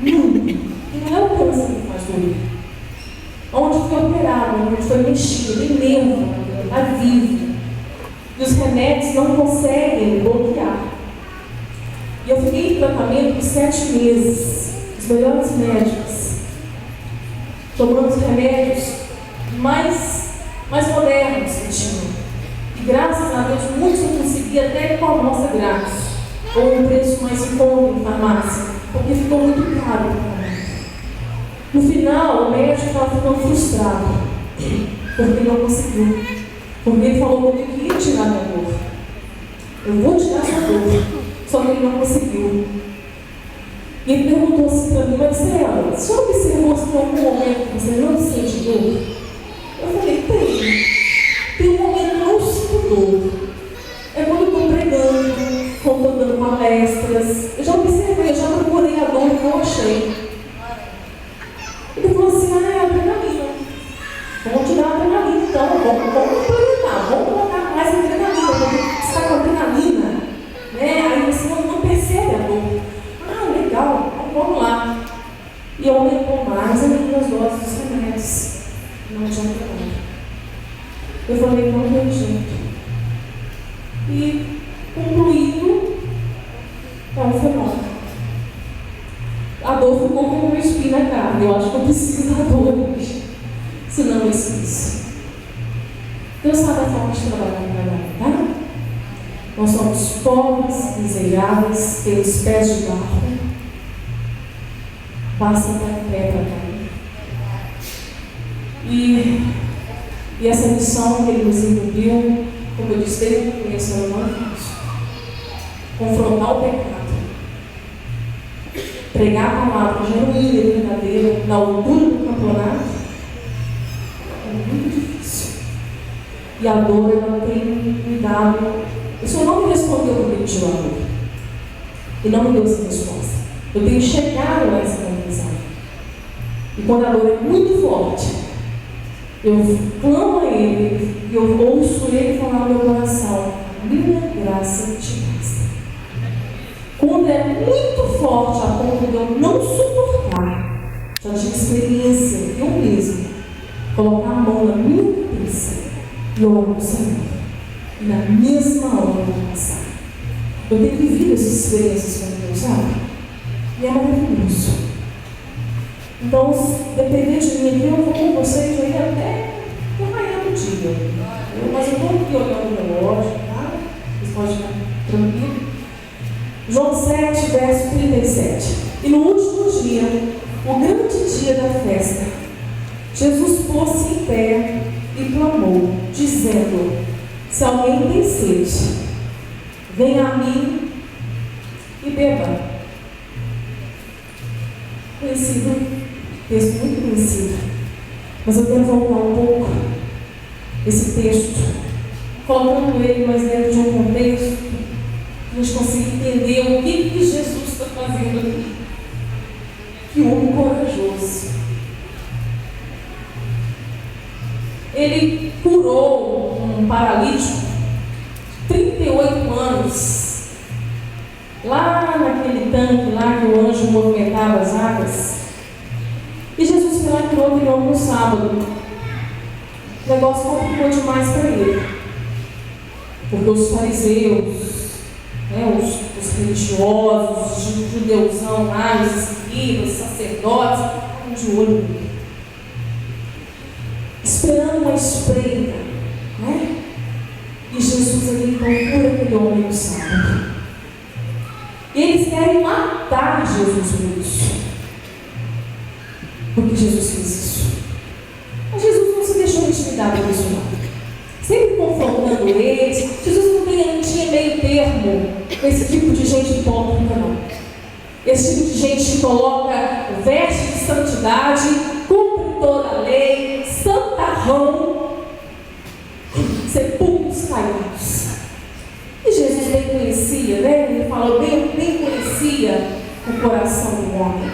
muito. E não é o câncer que faz doer. Onde foi operado, onde foi mexido, tem nervo, está vivo. E os remédios não conseguem bloquear. E eu fiquei em tratamento por 7 meses, os melhores médicos, tomando os remédios mais modernos que tinham. E graças a Deus, muitos eu consegui até com a nossa graça, ou um preço mais em conta em farmácia, porque ficou muito caro para mim. No final, o médico estava ficando frustrado, porque não conseguiu. Porque ele falou comigo que ia tirar minha dor. Eu vou tirar sua dor. Só que ele não conseguiu. E ele perguntou assim para mim, mas Marcela, o senhor observou se tem algum momento que você não sente dor? Eu falei, tem um momento que eu não sinto dor. É quando eu estou pregando, quando estou dando palestras. Eu já observei, eu já procurei a dor e não achei. Ele falou assim, é adrenalina. Vamos tirar a adrenalina então, vamos complementar, vamos colocar mais adrenalina, porque você está com adrenalina, né? Aí você não percebe a dor. Ah, legal, então vamos lá. E aumentou mais ainda as doses dos remédios. Não adianta nada. Eu falei, não tem jeito. E concluindo, é um fenômeno. A dor ficou como um espinho na carne. Eu acho que eu preciso da dor hoje. Senão eu esqueço. Deus sabe a forma de trabalhar para nós, tá? Nós somos pobres, miseráveis, temos pés de barro. basta estar em pé para cair. E essa missão que ele nos incumbiu, como eu disse, desde o começo era uma vez: confrontar o pecado, pregar a palavra genuína e verdadeira na altura do campeonato. É muito difícil. E a dor, ela tem me dado. O Senhor não me respondeu por pedir a dor. E não me deu essa resposta. Eu tenho chegado a essa conclusão. E quando a dor é muito forte, eu clamo a Ele e eu ouço Ele falar no meu coração: minha graça te basta. Quando é muito forte a ponto de eu não suportar, já tive experiência, eu mesmo, colocar a mão na minha cabeça e orar ao Senhor. E na mesma hora eu vou passar. Eu tenho vivido essas experiências com Deus, sabe? E é maravilhoso. Então, se depender de mim aqui, eu vou com vocês aí até o raiar do dia. Mas eu estou aqui olhando o relógio, tá? Vocês podem ficar tranquilos. João 7, verso 37. E no último dia, o grande dia da festa, Jesus pôs-se em pé e clamou, dizendo: se alguém tem sede, venha a mim e beba. Conhecido, texto muito conhecido, mas eu quero voltar um pouco esse texto, colocando ele mais dentro de um contexto, para a gente conseguir entender o que Jesus está fazendo aqui. Que homem corajoso. Ele curou um paralítico, 38 anos, lá naquele tanque lá que o anjo movimentava as águas. E Jesus foi lá e curou aquele homem no sábado. O negócio complicou demais para ele, porque os fariseus, os religiosos, os judeusão lá, os escribas, os sacerdotes, estavam de olho nele, esperando uma espreita, né? E Jesus ali então cura aquele homem no sábado. E eles querem matar Jesus por isso, porque Jesus fez isso. Mas Jesus não se deixou intimidar por isso, não. Sempre confrontando eles. Jesus não tinha meio termo com esse tipo de gente hipócrita, não. Esse tipo de gente que coloca veste de santidade, cumpre toda a lei, santarrão, sepulcros caídos. E Jesus bem conhecia, né? Ele falou, bem conhecia o coração do homem.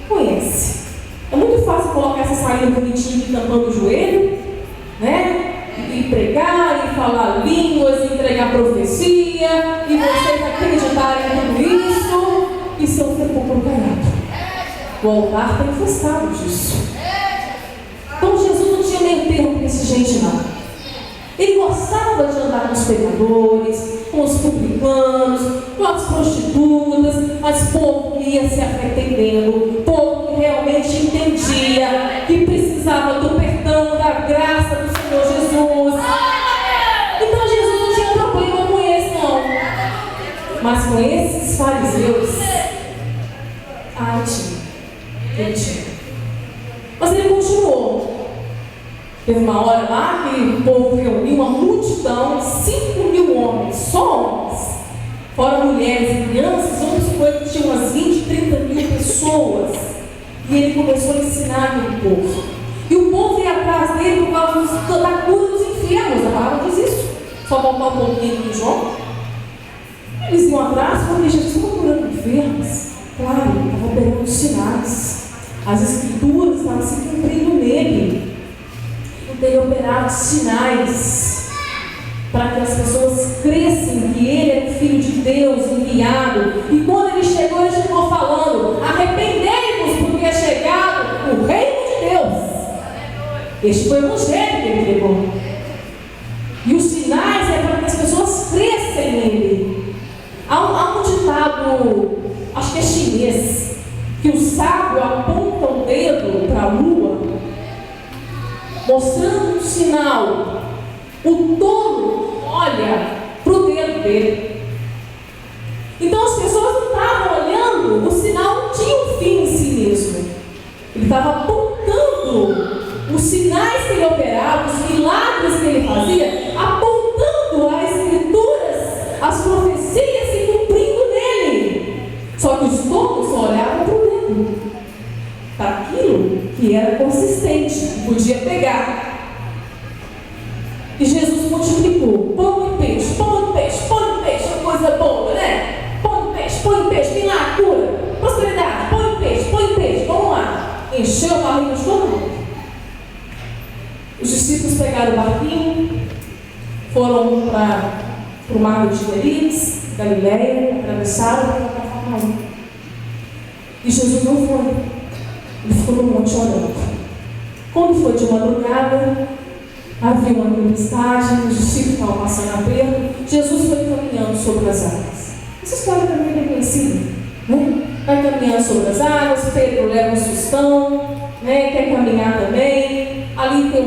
Conhece. É muito fácil colocar essa saída bonitinha aqui tampando o joelho, né? E pregar, e falar línguas, e entregar profecia, e vocês acreditarem em tudo isso, e ser um sepulcro caiado. O altar está infestado disso. Então Jesus não tinha meio termo com esse gente, não. Ele gostava de andar com os pecadores, com os publicanos, com as prostitutas, mas povo que ia se arrependendo, povo que realmente entendia que precisava do perdão, da graça do Senhor Jesus. Então Jesus não tinha problema com esse, não. Mas com esses fariseus, ele tinha. Mas ele continuou. Teve uma hora lá que o povo reuniu uma multidão, 5.000 homens, só homens, fora mulheres e crianças, outros coisas que tinham umas 20, 30 mil pessoas. E ele começou a ensinar aquele povo. E o povo ia atrás dele por causa da cura dos enfermos. A palavra diz isso. Só voltar um pouquinho aqui em João. Eles iam atrás porque Jesus estava curando enfermos. Claro, ele estava operando os sinais. As escrituras estavam se cumprindo nele. Ele operava sinais para que as pessoas crescem que ele é o Filho de Deus enviado. E quando ele chegou falando: arrependei-vos, porque é chegado o reino de Deus. Este foi o evangelho que ele pregou. E os sinais é para que as pessoas crescem nele. Há um ditado, acho que é chinês, que o sábio aponta o dedo para a lua, mostrando um sinal. O tolo olha para o dedo dele. Então as pessoas não estavam olhando, o sinal não tinha um fim, o podia pegar. E Jesus multiplicou. Pão e peixe, pão e peixe, pão e peixe, uma coisa boa, né? Pão e peixe, vem lá, cura, prosperidade, pão e peixe, vamos lá. Encheu a barriga de todo mundo. Os discípulos pegaram o barquinho, foram para o mar de Tiberíades, Galileia, atravessaram para Cafarnaum. E Jesus não foi. Ele ficou no monte orando. Quando foi de madrugada, havia uma tempestade, os discípulos estavam passando aperto, Jesus foi caminhando sobre as águas. Essa história também é bem conhecida, né? Vai caminhando sobre as águas, Pedro leva um sustão, né? Quer caminhar também. Ali tem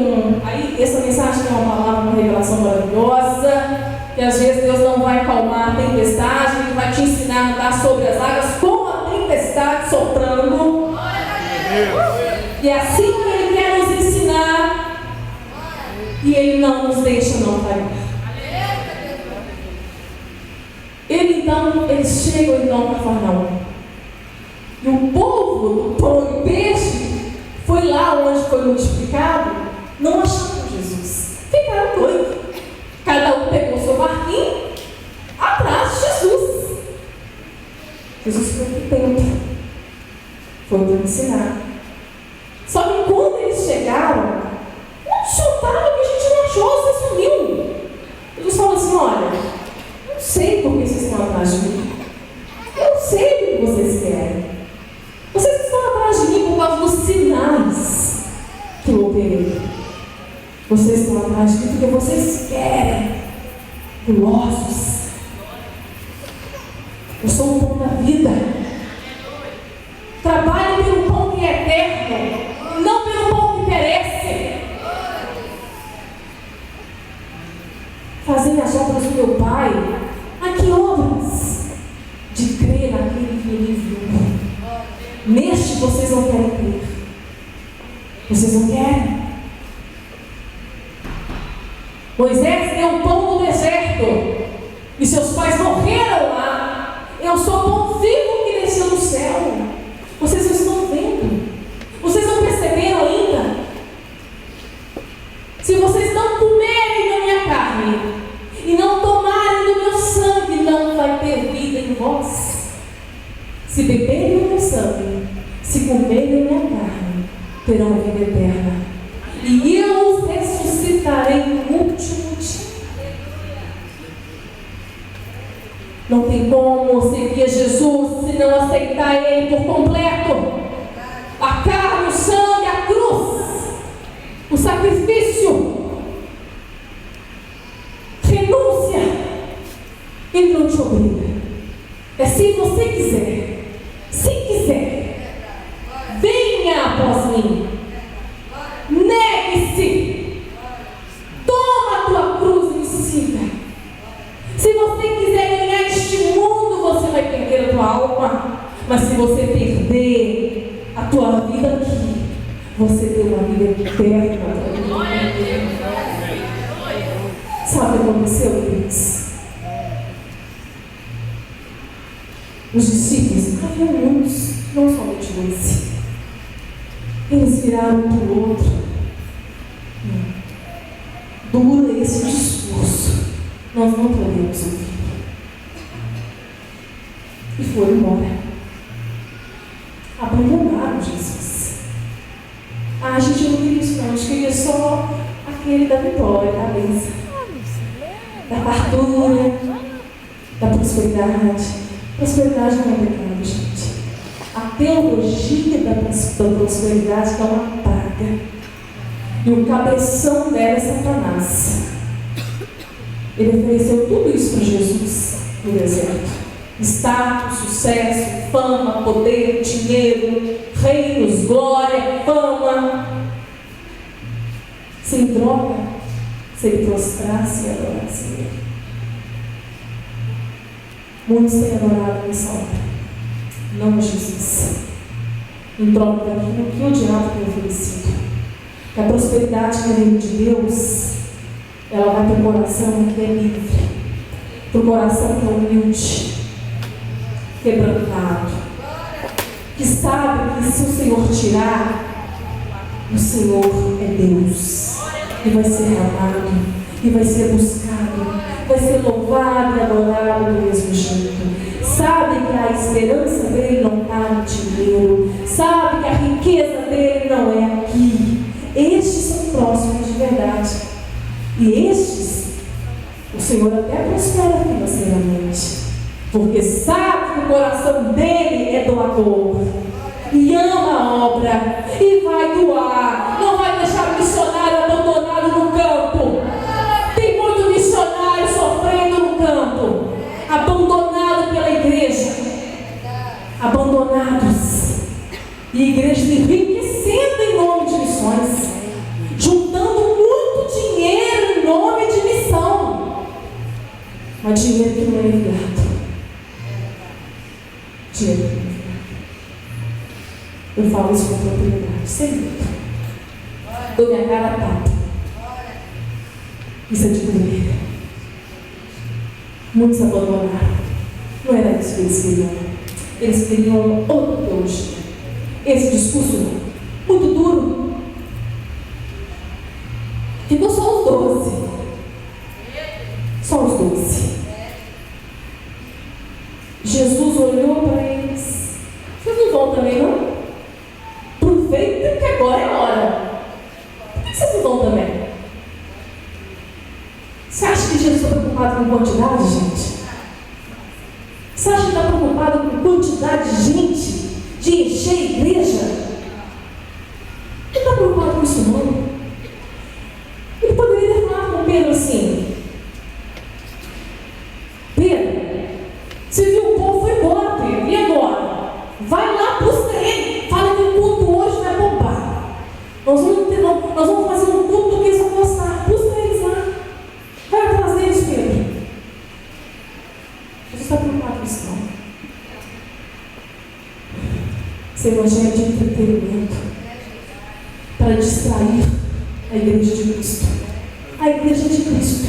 essa mensagem tem uma palavra, uma revelação maravilhosa, que às vezes Deus não vai acalmar a tempestade, Ele vai te ensinar a andar sobre as águas com a tempestade soprando. E é assim que Ele quer nos ensinar, e Ele não nos deixa não falhar. Eles chegam então para Cafarnaum. E o povo do pão e peixe foi lá onde foi multiplicado, não acharam Jesus. Ficaram doidos. Cada um pegou seu barquinho atrás de Jesus. Jesus foi para o templo. Foi para ensinar. Só que quando eles chegaram, onde chutaram que a gente não achou, você sumiu. Jesus falou assim: olha, não sei por que vocês estão atrás de mim. Eu sei o que vocês querem. Vocês estão atrás de mim por causa dos sinais que eu operei. Vocês estão atrás de mim porque vocês querem. Gulosos. Eu sou o pão da vida. Trabalhe pelo pão que é eterno, não pelo pão que perece. Fazem as obras do meu Pai. A que obras? De crer naquele que Ele viu. Neste vocês não querem crer. Vocês não querem. Moisés deu o pão no deserto e seus pais morreram lá. Eu sou o pão vivo que desceu do céu. Vocês não estão vendo. Vocês não perceberam ainda. Se vocês não comerem da minha carne e não tomarem do meu sangue, não vai ter vida em vós. Se beberem do meu sangue, se comerem da minha carne, terão vida eterna. E eu os ressuscitarei no último dia. Não tem como seguir Jesus se não aceitar Ele por completo. A carne, o sangue, a cruz, o sacrifício, renúncia. Ele não te obriga. É se você quiser. Se quiser, venha após mim. Negue-se. Toma a tua cruz e me siga. Se você quiser ganhar este mundo, você vai perder a tua alma. Mas se você perder a tua vida aqui, você tem uma vida eterna. Sabe o que aconteceu, queridos? Os discípulos, havia muitos, não somente dois. Eles viraram um para o outro. Dura esse discurso. Nós não podemos ouvir. E foram embora. Abandonaram Jesus. A gente não queria isso não. A gente queria só aquele da vitória, da bênção, da fartura, da prosperidade. Prosperidade não é pecado, gente. A teologia da prosperidade é uma praga. E o cabeção dela é Satanás. Ele ofereceu tudo isso para Jesus no deserto. Status, sucesso, fama, poder, dinheiro, reinos, glória, fama. Sem droga, se ele prostrasse e adorasse Ele. Muitos têm adorado nessa hora, não Jesus, em troca daquilo que o diabo tem oferecido. Que a prosperidade que vem de Deus, ela vai para o coração que é livre, para o coração que é humilde, quebrantado, que sabe que se o Senhor tirar, O Senhor é Deus, e vai ser amado, e vai ser buscado, vai ser louvado e adorado do mesmo jeito. Sabe que a esperança dele não está no dinheiro, sabe que a riqueza dele não é aqui. Estes são próximos de verdade, e estes o Senhor até prospera financeiramente, porque sabe que o coração dele é doador e ama a obra e vai doar, não vai deixar o missionário abandonado no campo. Tem muito missionário sofrendo no campo, abandonado pela igreja, abandonados, e igrejas enriquecendo em nome de missões, juntando muito dinheiro em nome de missão, mas dinheiro que não é enviado. Dinheiro que não é enviado. Eu falo isso com propriedade, sem medo. Dou minha cara a tapa. Isso é de doer. Muitos abandonaram. Não era isso que eles queriam. Eles queriam outra teologia. Esse discurso muito duro. Ficou só os 12. Só os 12. Jesus olhou para eles. Vocês não vão também, não? Aproveita que agora é a hora. Por que vocês não vão também? Você acha que Jesus está preocupado com quantidade, gente? Você acha que está preocupado com quantidade de gente? De encher a igreja? Ele não está preocupado com isso, não. Ele poderia ter falado com Pedro assim: Pedro, você viu o povo foi embora, Pedro, e agora? Vai lá, busca ele. Fala que o culto hoje vai bombar. Nós vamos fazer um culto que eles vão gostar. Busca eles lá. Vai atrás deles, Pedro. Jesus está preocupado com isso, não. Esse evangelho é de entretenimento para distrair a igreja de Cristo. A igreja de Cristo.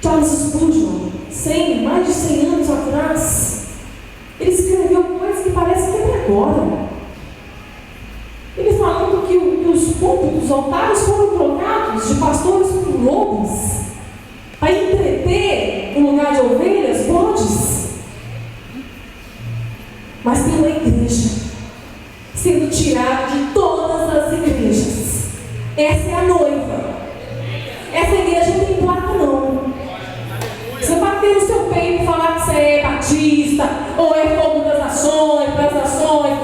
Charles Spurgeon, mais de 100 anos atrás, ele escreveu coisas que parecem que é de agora. Ele falando que os púlpitos, os altares foram trocados de pastores por lobos para entreter no lugar de ovelhas, bodes. Mas tem uma igreja sendo tirada de todas as igrejas. Essa é a noiva. Essa igreja não tem placa, não. Você bater no seu peito e falar que você é batista, ou é Fogo das Nações,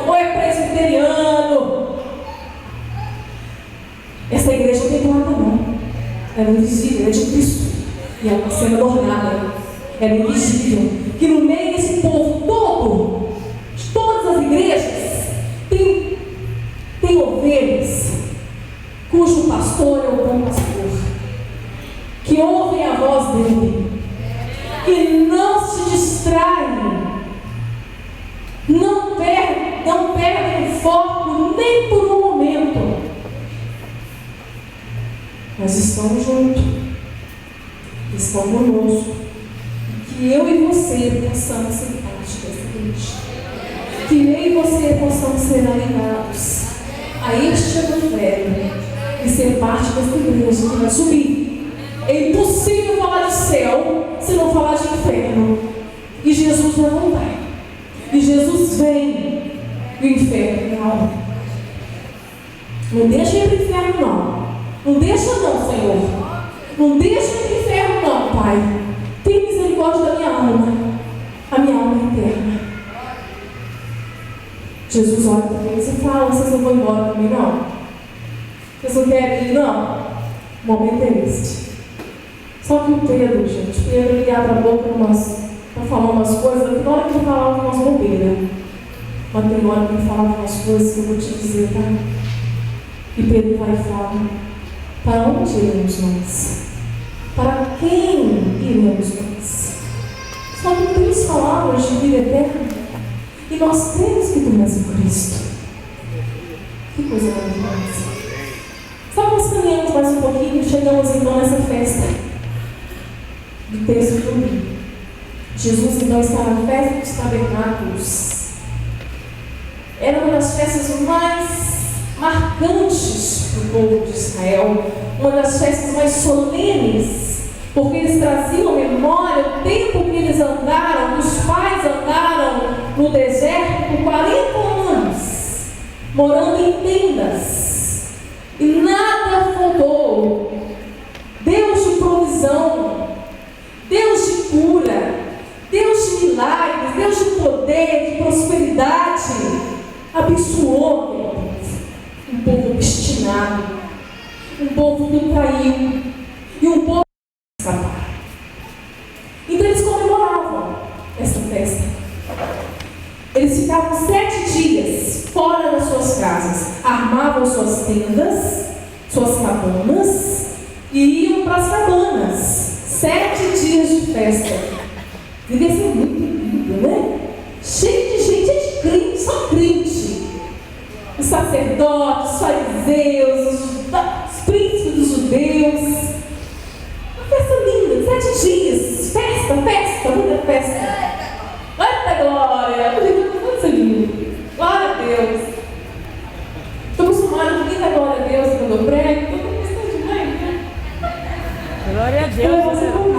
ou é presbiteriano. Essa igreja não tem placa, não. Ela é invisível, é de Cristo. E ela está sendo adornada. Ela é invisível. Que no meio desse povo todo, de todas as igrejas, tem ovelhas cujo pastor é o bom pastor, que ouvem a voz dele, que não se distraem, não perdem o foco nem por um momento, mas estão juntos, estão conosco, que eu e você possamos ser parte dessa igreja, que eu e você possamos ser alinhados a este evangelho e ser parte dessa igreja que vai subir. É impossível falar de céu se não falar de inferno. E Jesus vai voltar. E Jesus vem. E o inferno não. Não deixa ir para o inferno, não. Não deixa, não, Senhor. Não deixa ir para o inferno, não, Pai. Tem misericórdia da minha alma. A minha alma é eterna. Jesus olha para eles e fala: vocês não vão embora comigo, não? Vocês não querem ir, não? O momento é este. Só que o Pedro, gente, ele abre a boca para falar umas coisas, tem hora que ele falava umas bobeiras, mas tem hora que ele falava umas coisas que eu vou te dizer, tá? E Pedro vai e fala: para onde iremos nós? Para quem iremos nós? Só que 3 palavras de vida eterna, e nós temos que ter esse Cristo. Que coisa maravilhosa. Só que nós caminhamos mais um pouquinho e chegamos então nessa festa do texto do domingo. Jesus então está na festa dos tabernáculos. Era uma das festas mais marcantes para o povo de Israel, uma das festas mais solenes, porque eles traziam à memória o tempo que eles andaram, os pais andaram no deserto por 40 anos, morando em tendas, e nada faltou. Deus de provisão, Deus de cura, Deus de milagres, Deus de poder, de prosperidade, abençoou um povo obstinado, um povo que traiu, e um povo que escapar. Então eles comemoravam essa festa. Eles ficavam 7 dias fora das suas casas, armavam suas tendas, suas cabanas, e iam para as cabanas. 7 dias de festa. Devia ser muito lindo, né? Cheio de gente, de crente, só crente. Os sacerdotes, os fariseus, os príncipes dos judeus. Uma festa linda, 7 dias. Festa, muita festa. Quanta glória! Muito lindo. Glória a Deus. Estou acostumada com muita glória a Deus quando eu prego. Estou gostando demais, né? Glória a Deus. Eu vou fazer comigo.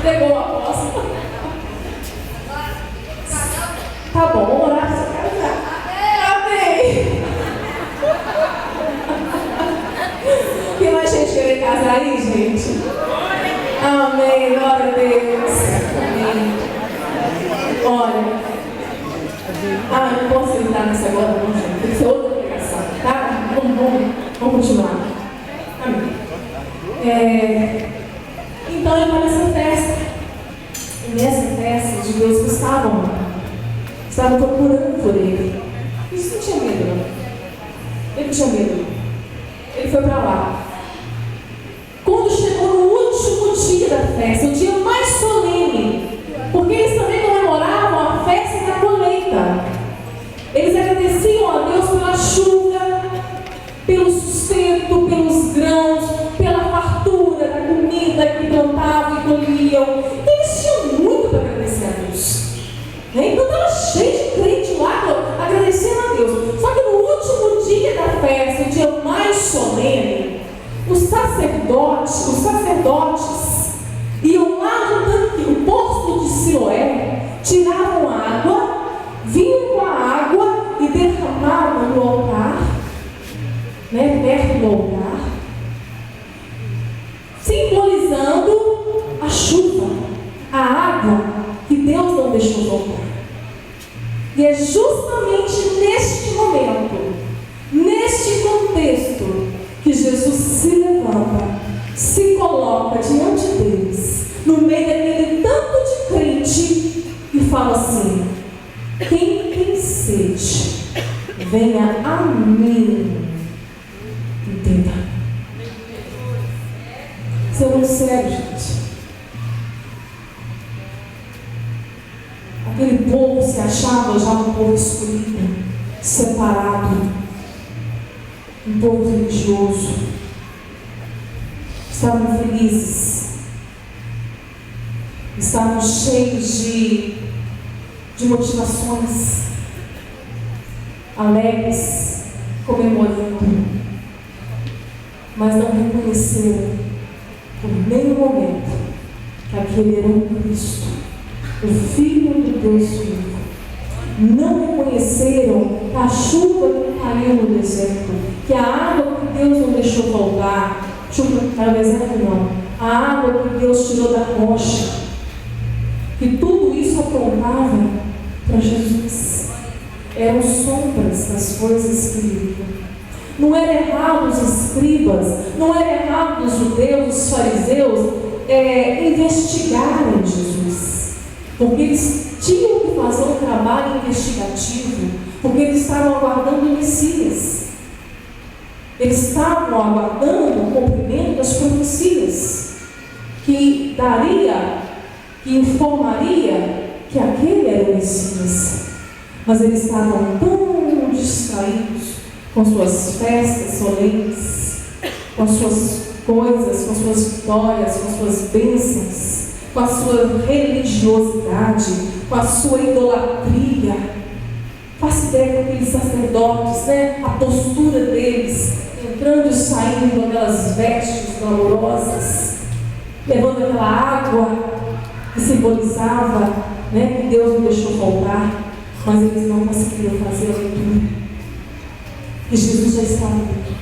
Pegou a aposta. Tá bom, vamos orar para você casar. Amém. Tem mais gente querendo casar aí, gente? Amém, glória a Deus. Amém. Olha, não posso entrar nessa agora, não, gente. Tem que ser outra pregação, tá? Vamos continuar. Amém. Então ele vai nessa festa. E nessa festa, os judeus que estavam procurando por ele. Isso não tinha medo, não. Ele não tinha medo. Ele foi para lá. Quando chegou no último dia da festa, o dia mais solene, porque eles também comemoravam a festa da colheita. Eles agradeciam a Deus pela chuva, pelo sustento, pelos grãos, pela fartura da comida que plantavam e colhiam. Eles tinham muito para agradecer a Deus. Então estava cheio de crente lá agradecendo a Deus. Só que no último dia da festa, o dia mais solene, os sacerdotes iam lá no tanque, o poço de Siloé, tiravam água, vinham com a água e derramavam no altar, perto do altar, simbolizando a chuva, a água que Deus não deixou voltar. E é justamente neste momento, neste contexto, que Jesus se levanta, se coloca diante deles, no meio daquele tanto de crente, e fala assim: quem tem sede, venha a mim. Entenda. Isso é muito sério, gente. Aquele povo se achava já um povo escolhido, separado, um povo religioso. Estavam felizes, estavam cheios de motivações, alegres, comemorando, mas não reconheceram por nenhum momento que aquele era o Cristo, o Filho do Deus vivo. Não reconheceram a chuva que caiu no deserto, que a água que Deus não deixou faltar, chuva que caiu no deserto não, a água que Deus tirou da rocha, que tudo isso apontava para Jesus. Eram sombras das coisas que viriam. Não era errado os escribas, não era errado os judeus, os fariseus investigarem Jesus, porque eles tinham que fazer um trabalho investigativo, porque eles estavam aguardando o Messias. Eles estavam aguardando o cumprimento das profecias, que informaria que aquele era o Messias. Mas eles estavam tão distraídos com suas festas solenes, com as suas coisas, com suas vitórias, com suas bênçãos, com com a sua religiosidade, com a sua idolatria. Faça ideia com aqueles sacerdotes, né? A postura deles, entrando e saindo com aquelas vestes glamourosas, levando aquela água que simbolizava, né, que Deus não deixou faltar, mas eles não conseguiram fazer a leitura. E Jesus já estava ali.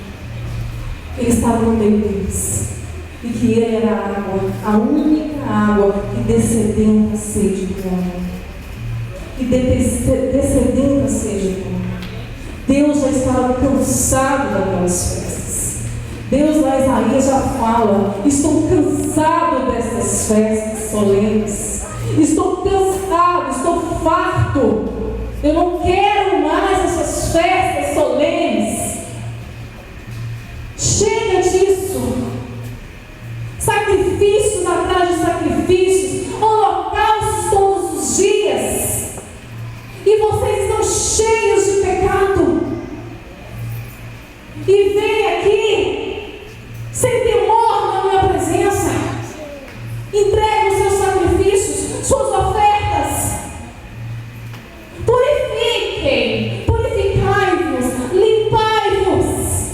Ele estava no meio deles. E que Ele era a água, a única água que descedenta a sede do homem. Que descedenta a sede do homem. Deus já estava cansado daquelas festas. Deus lá, Isaías já fala: estou cansado dessas festas solenes. Estou cansado, estou farto. Eu não quero mais essas festas solenes. Chega disso. Sacrifícios atrás de sacrifícios, holocaustos todos os dias. E vocês estão cheios de pecado. E vem aqui sem temor na minha presença. Entregue os seus sacrifícios, suas ofertas. Purifiquem, purificai-vos, limpai-vos,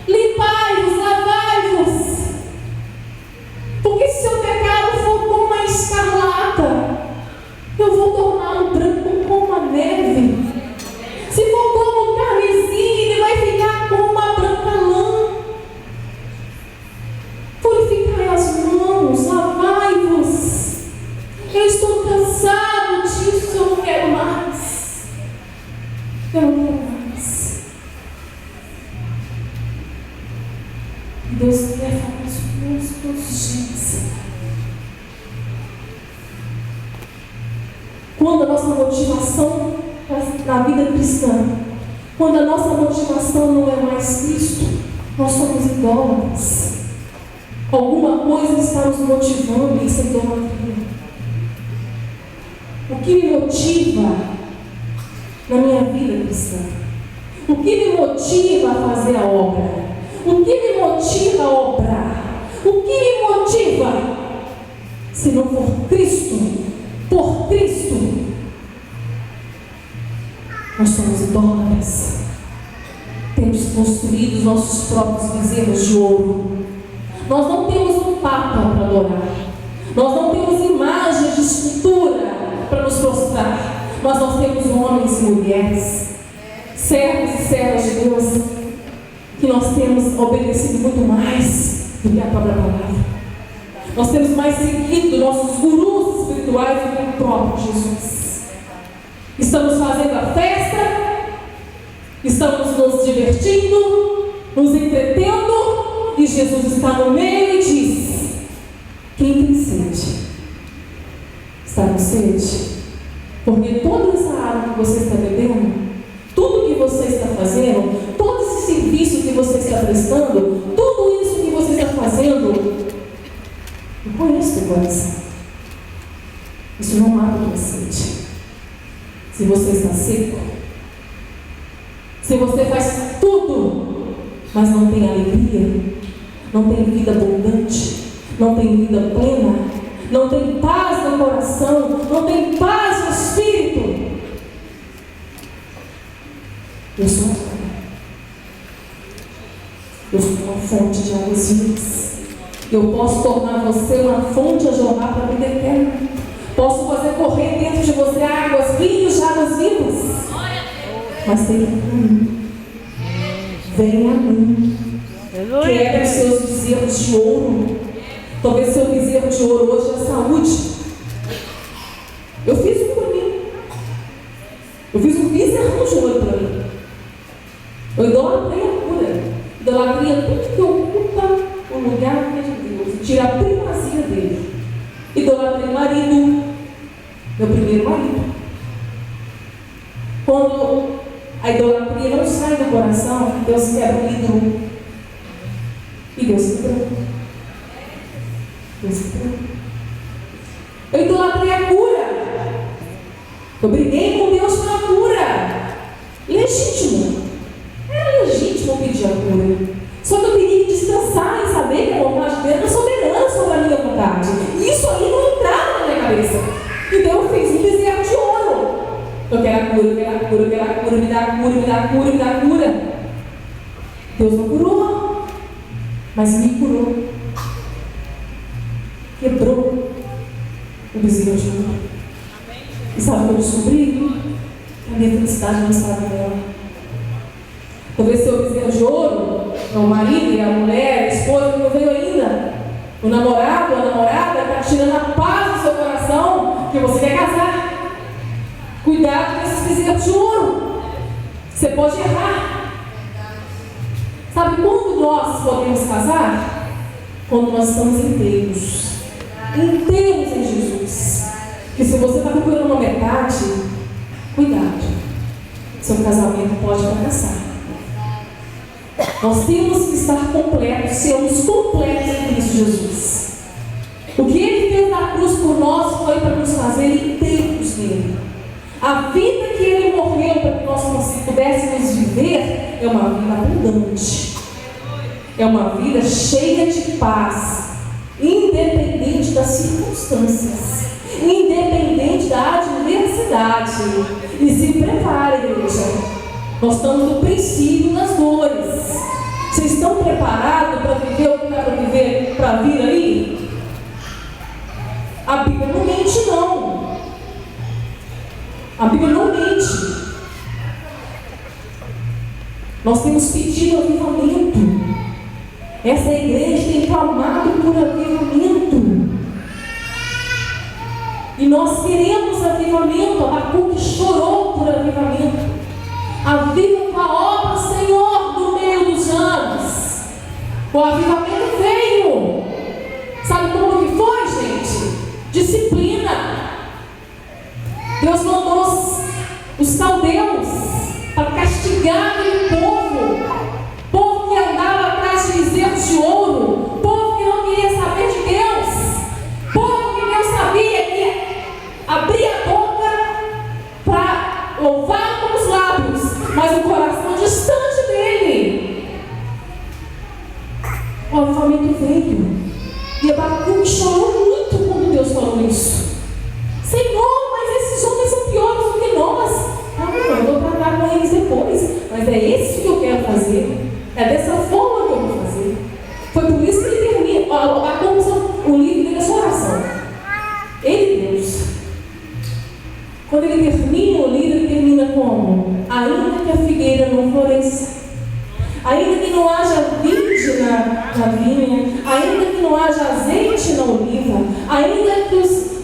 limpai-vos, lavai-vos. Porque se seu pecado for como a escarlata, eu vou torná-lo branco como a neve. Se for como o carmesim, ele vai ficar como a branca lã. Purificai as mãos, lavai-vos. Eu estou cansado disso, eu não quero mais. Eu não quero mais. Deus quer falar isso conosco todos os dias. Quando a nossa motivação na vida cristã, quando a nossa motivação não é mais Cristo, nós somos idólatras. Alguma coisa está nos motivando, e isso é idolatria. O que me motiva na minha vida cristã? O que me motiva a fazer a obra? O que me motiva a obrar? O que me motiva? Se não for Cristo, por Cristo, nós somos idólatras. Temos construído os nossos próprios bezerros de ouro. Nós não temos um papa para adorar. Nós não temos imagens de escultura para nos prostrar. Mas nós temos homens e mulheres, servos e servas de Deus, que nós temos obedecido muito mais do que a própria palavra. Nós temos mais seguido nossos gurus espirituais do que o próprio Jesus. Estamos fazendo a festa, estamos nos divertindo, nos entretendo, e Jesus está no meio e diz: quem tem sede? Está com sede? Porque toda essa água que você está bebendo, tudo que você está fazendo, todo esse serviço que você está prestando, tudo isso que você está fazendo, eu conheço o coração. Isso não mata a tua sede. Se você está seco, se você faz tudo, mas não tem alegria, não tem vida abundante, não tem vida plena, não tem paz no coração, não tem paz no espírito, eu sou uma fonte de águas vivas. Eu posso tornar você uma fonte a jorrar para a vida eterna. Posso fazer correr dentro de você águas, rios de águas vivas. Mas tem que ir a mim. Venha a mim. Quebra os seus bezerros de ouro. Talvez seu bezerro de ouro hoje é a saúde. Eu fiz um para mim. Eu fiz um bezerro de ouro para mim. Eu idolatrei a cura. Idolatria tudo que ocupa o lugar que é de Deus e tira a primazia dele. Idolatrei marido, meu primeiro marido. Quando a idolatria não sai do coração, Deus quebra o ídolo. E Deus quebrou. Deus quebrou. Eu idolatrei a cura. Eu briguei com Deus pela cura. Legítimo. Era legítimo pedir a cura. Só que eu queria descansar e saber que a vontade de Deus era soberana sobre a minha vontade. E isso aí não dá cura, me dá cura. Deus não curou, mas me curou. Quebrou o bezerro de ouro. E sabe o que eu descobri? A minha felicidade não estava nela. Talvez seu bezerro de ouro, o marido, a mulher, a esposa, não veio ainda. O namorado, a namorada está tirando a paz do seu coração, que você quer casar. Cuidado com esses bezerros de ouro. Você pode errar. Sabe quando nós podemos casar? Quando nós estamos inteiros. Inteiros em Jesus. Que se você está procurando uma metade, cuidado. Seu casamento pode fracassar. Nós temos que estar completos, sermos completos em Cristo Jesus. O que Ele fez na cruz por nós foi para nos fazer inteiros nele. A vida que Ele morreu para que nós pudéssemos viver é uma vida abundante. É uma vida cheia de paz, independente das circunstâncias, independente da adversidade. E se prepare, igreja. Nós estamos no princípio das dores. Vocês estão preparados para viver o que está para viver, para vir aí? A Bíblia não mente, não. A Bíblia não mente. Nós temos pedido avivamento. Essa igreja tem clamado por avivamento. E nós queremos avivamento. Abacuque chorou por avivamento. Aviva com a obra, Senhor, no meio dos anos. O avivamento veio. Sabe como que foi, gente? Disciplina. Deus mandou os caldeus para castigar aquele povo. Povo que andava atrás de bezerros de ouro. Povo que não queria saber de Deus. Povo que Deus sabia que abria a boca para louvar com os lábios, mas o coração distante dele. O avivamento veio. E Abacuque chorou muito quando Deus falou isso. Senhor, mas esses homens são piores do que nós. Eu vou tratar com eles depois. Mas é isso que eu quero fazer. É dessa forma que eu vou fazer. Foi por isso que ele termina. O livro dele é sua oração. Ele, Deus. Quando ele termina o livro, ele termina como? Ainda que a figueira não floresça, ainda que não haja vide na vinha, ainda que não haja azeite na oliva, ainda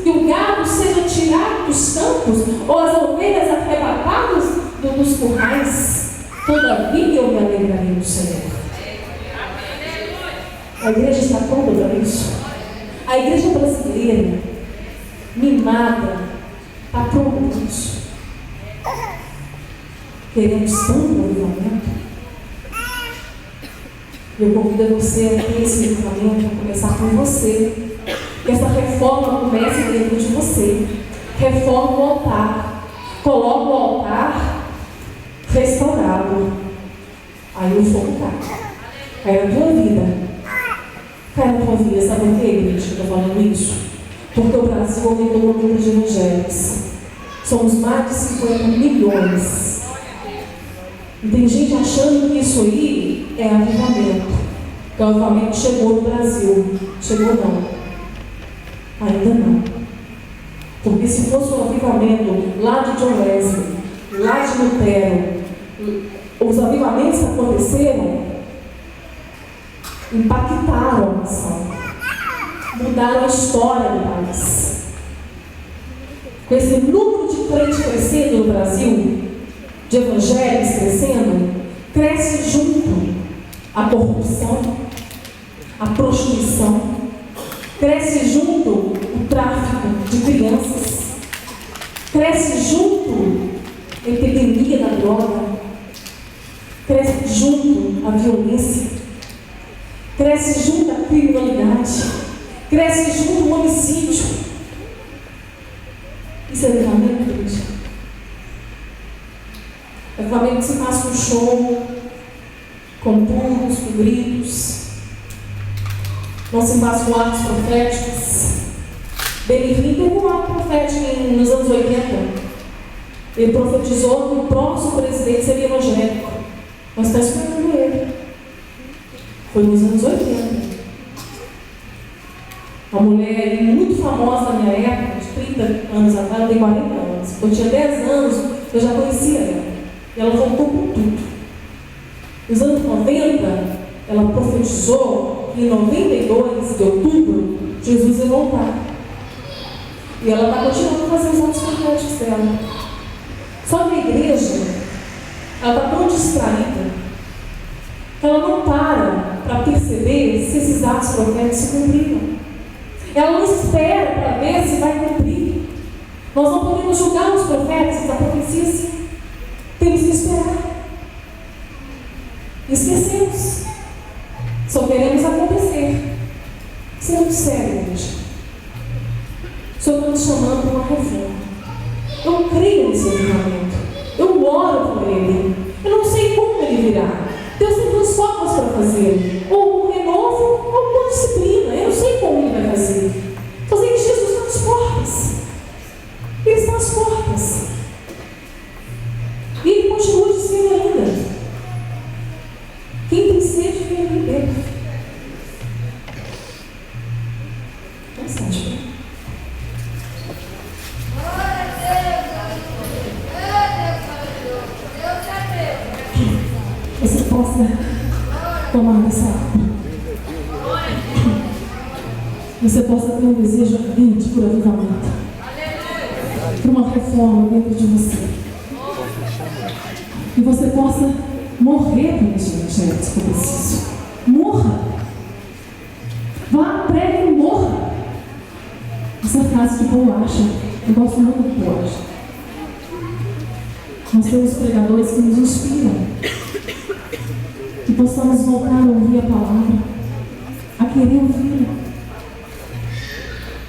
que o gado seja tirado dos campos, ou as ovelhas arrebatadas dos currais, todavia eu me alegrarei no Senhor. A igreja está pronta para isso. A igreja brasileira, mimada, está pronta para isso. Queremos tanto avivamento. Eu convido você a ter esse avivamento, a começar por você. Que essa reforma comece dentro de você. Reforma o altar. Coloca o altar restaurado. Aí o fogo cai. Cai na tua vida. Cai na tua vida. Sabe por quê, igreja, que eu estou falando isso? Porque o Brasil aumentou o número de evangélicos. Somos mais de 50 milhões. E tem gente achando que isso aí é avivamento. Que o avivamento chegou no Brasil. Chegou não. Ainda não. Porque se fosse um avivamento lá de John Wesley, lá de Lutero, os avivamentos que aconteceram impactaram a nação. Mudaram a história do país. Com esse número de crentes crescendo no Brasil, de evangélicos crescendo, cresce junto a corrupção, a prostituição, cresce junto o tráfico de crianças, cresce junto a epidemia da droga, cresce junto a violência, cresce junto a criminalidade, cresce junto o homicídio. Isso é avivamento, igreja? Avivamento que se faz com show, com pulos, com gritos. Não se faz com atos proféticos. Benihim teve um ato profético nos anos 80. Ele profetizou que o próximo presidente seria evangélico. Nós estamos esperando ele. Foi nos anos 80. Uma mulher muito famosa na minha época, de 30 anos atrás, eu tenho 40 anos. Eu tinha 10 anos, eu já conhecia ela. E ela voltou com tudo. Nos anos 90, ela profetizou que em 92 de outubro, Jesus ia voltar. E ela está continuando a fazer os atos proféticos dela. Só que a igreja, ela está tão distraída, que ela não para perceber se esses atos proféticos se cumpriram. Ela não espera para ver se vai cumprir. Nós não podemos julgar os profetas da profecia assim. Temos que esperar. Esquecemos. Só queremos acontecer. Sendo sério, gente. O Senhor está nos chamando para uma reforma. Eu creio nesse avivamento. Eu oro por ele. Eu não sei como ele virá. Deus tem duas formas para fazer. Ou um renovo, ou uma disciplina. Eu não sei como ele vai fazer. Só sei que Jesus está nas portas. Ele está às portas. E ele continua dizendo ainda: quem tem sede, venha beber. Você possa tomar essa água. Você possa ter um desejo ardente por avivamento, por uma reforma dentro de você. E você possa morrer por isso, gente, se for preciso. Morra. Vá, pregue e morra. Essa frase de bolacha, eu gosto muito de bolacha. Nós temos pregadores que nos inspiram. Que possamos voltar a ouvir a palavra, a querer ouvir.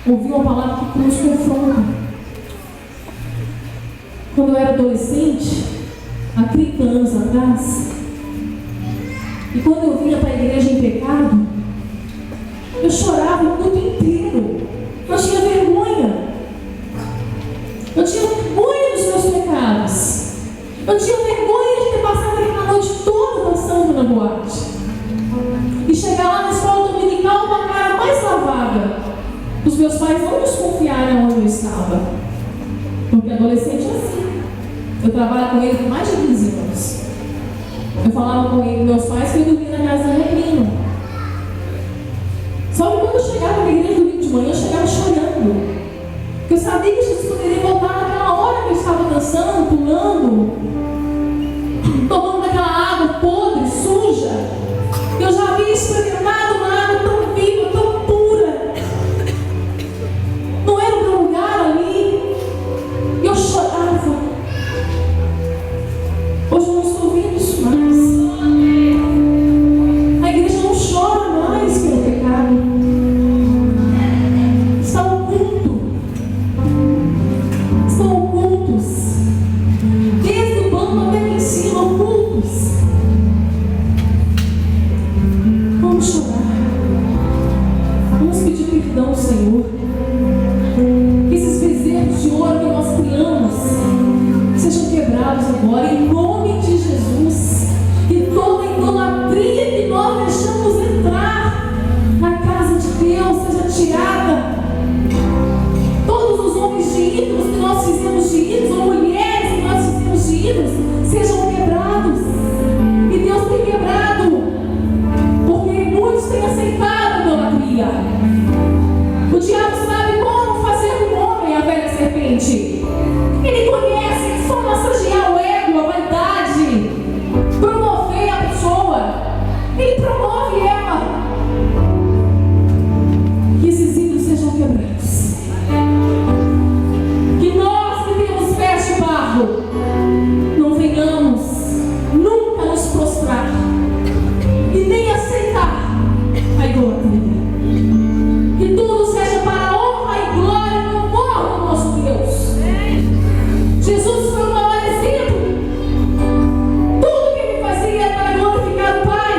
Ouvir uma palavra que nos confronta. Quando eu era adolescente, há 30 anos atrás, e quando eu vinha para a igreja em pecado, eu chorava o culto inteiro. Eu tinha vergonha. Eu tinha vergonha dos meus pecados. Eu tinha vergonha de ter passado aquela noite toda dançando na boate. E chegar lá na escola dominical com a cara mais lavada. Os meus pais não desconfiaram onde eu estava. Porque adolescente é assim. Eu trabalho com ele por mais de 15 anos. Eu falava com ele, meus pais, que eu dormia na casa da minha prima. Só que quando eu chegava na igreja domingo de manhã, eu chegava chorando. Porque eu sabia que Jesus poderia voltar naquela hora que eu estava dançando, pulando, tomando daquela água podre, suja. Eu já havia experimentado uma água tão viva, tão pura. Não era o meu lugar ali. Eu chorava. Hoje eu não estou vendo isso mais. A igreja não chora mais pelo pecado. Está oculto. Estão ocultos. Desde o banco até aqui em cima, ocultos. Vamos chorar. Vamos pedir perdão ao Senhor. Que esses bezerros de ouro que nós criamos sejam quebrados agora, em nome de Jesus. E toda idolatria que nós deixamos entrar na casa de Deus seja tirada. Todos os homens de ídolos que nós fizemos de ídolos, ou mulheres que nós fizemos de ídolos, sejam quebrados. E Deus tem quebrado, porque muitos têm aceitado a idolatria. O diabo sabe como fazer do homem a velha serpente. Ele conhece, só massagear o ego, a vaidade, promover a pessoa. Ele promove ela. Que esses ídolos sejam quebrados. Que nós que temos pés de barro não venhamos nunca nos prostrar e nem aceitar a idolatria. Que tudo seja para a honra e glória e louvor do nosso Deus. Jesus foi o maior exemplo. Tudo que ele fazia para glorificar o Pai.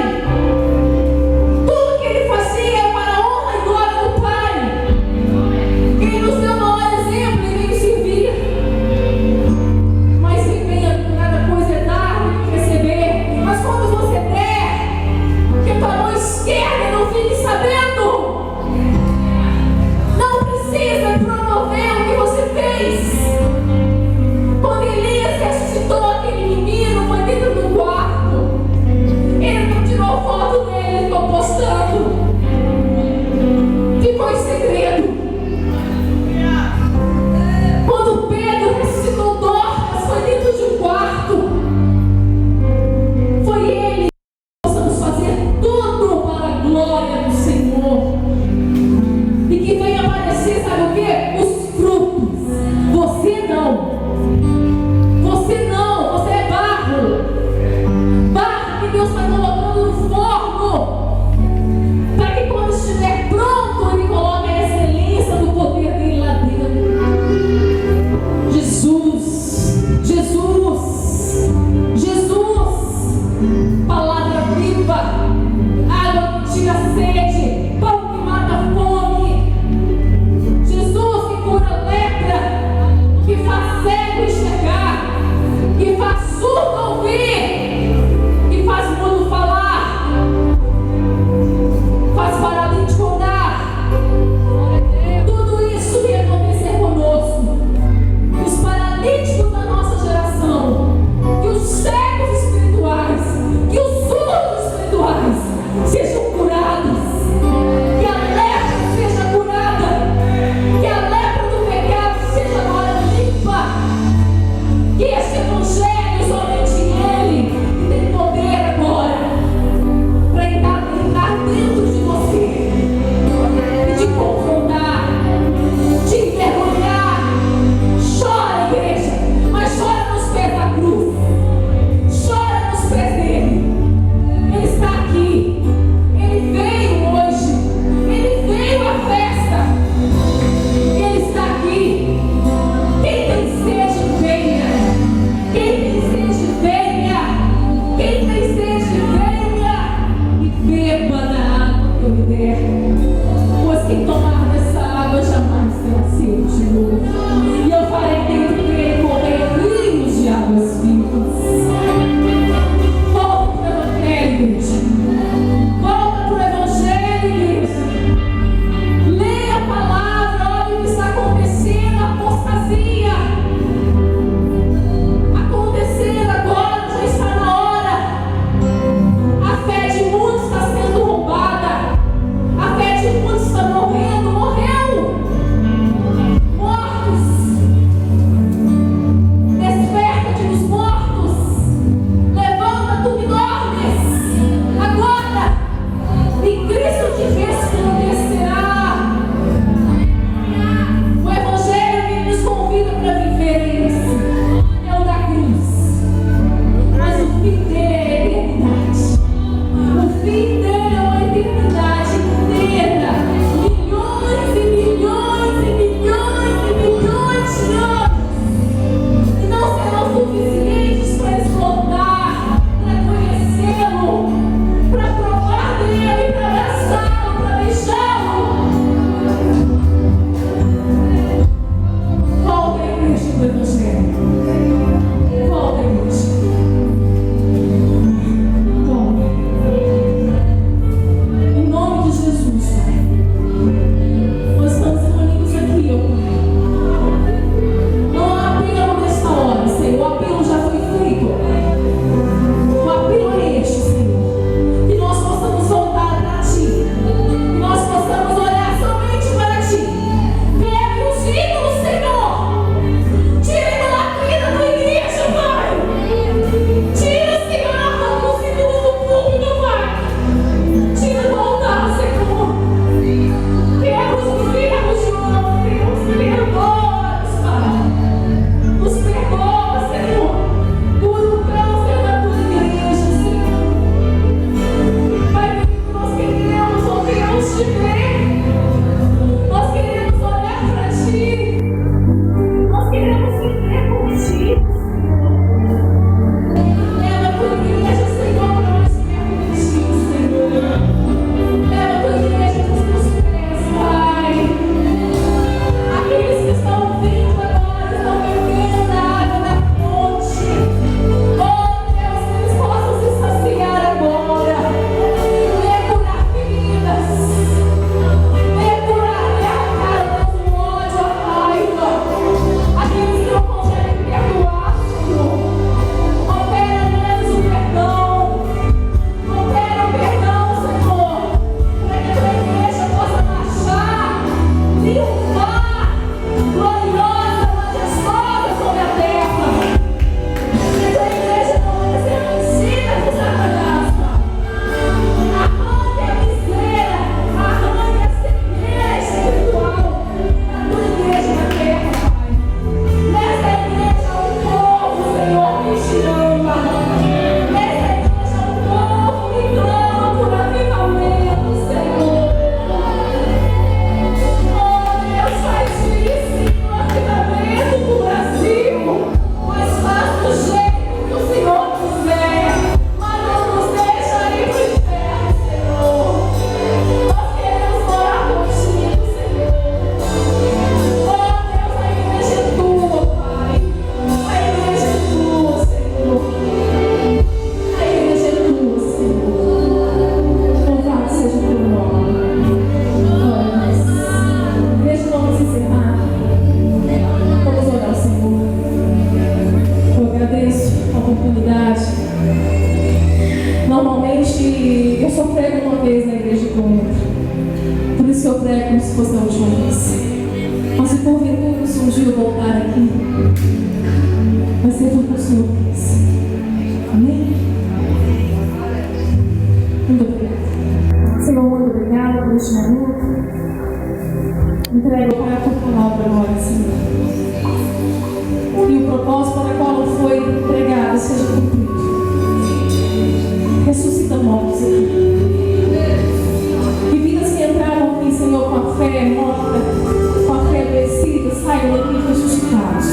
só prego uma vez na igreja que eu entro. Por isso que eu prego como se fosse a última vez. Mas se porventura se um dia eu voltar aqui, vai ser porque o Senhor quis. Amém? Muito obrigada. Senhor, muito obrigada por este momento. Entrego, Pai, a tua palavra agora, Senhor. E o propósito para o qual ela foi pregada seja cumprido. Ressuscita mortos aqui. Que vidas que entraram aqui, Senhor, com a fé morta, com a fé adoecida, saiam daqui ressuscitados.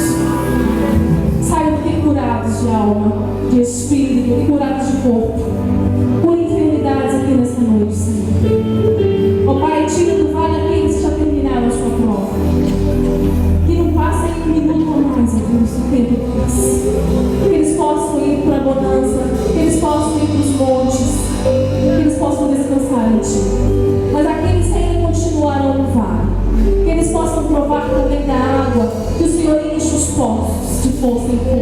Saiam daqui curados de alma, de espírito, e curados de corpo. Por enfermidades aqui nesta noite, Senhor. Ó Pai, tira do vale aqueles que já terminaram a sua prova. Que não passem um minuto a mais aqui no seu tempo deles. Que eles possam ir para a bonança, que eles possam ir para os montes, que eles possam descansar em Ti. Mas aqueles que ainda continuarão no vale, que eles possam provar também da água que o Senhor enche os poços de força em força.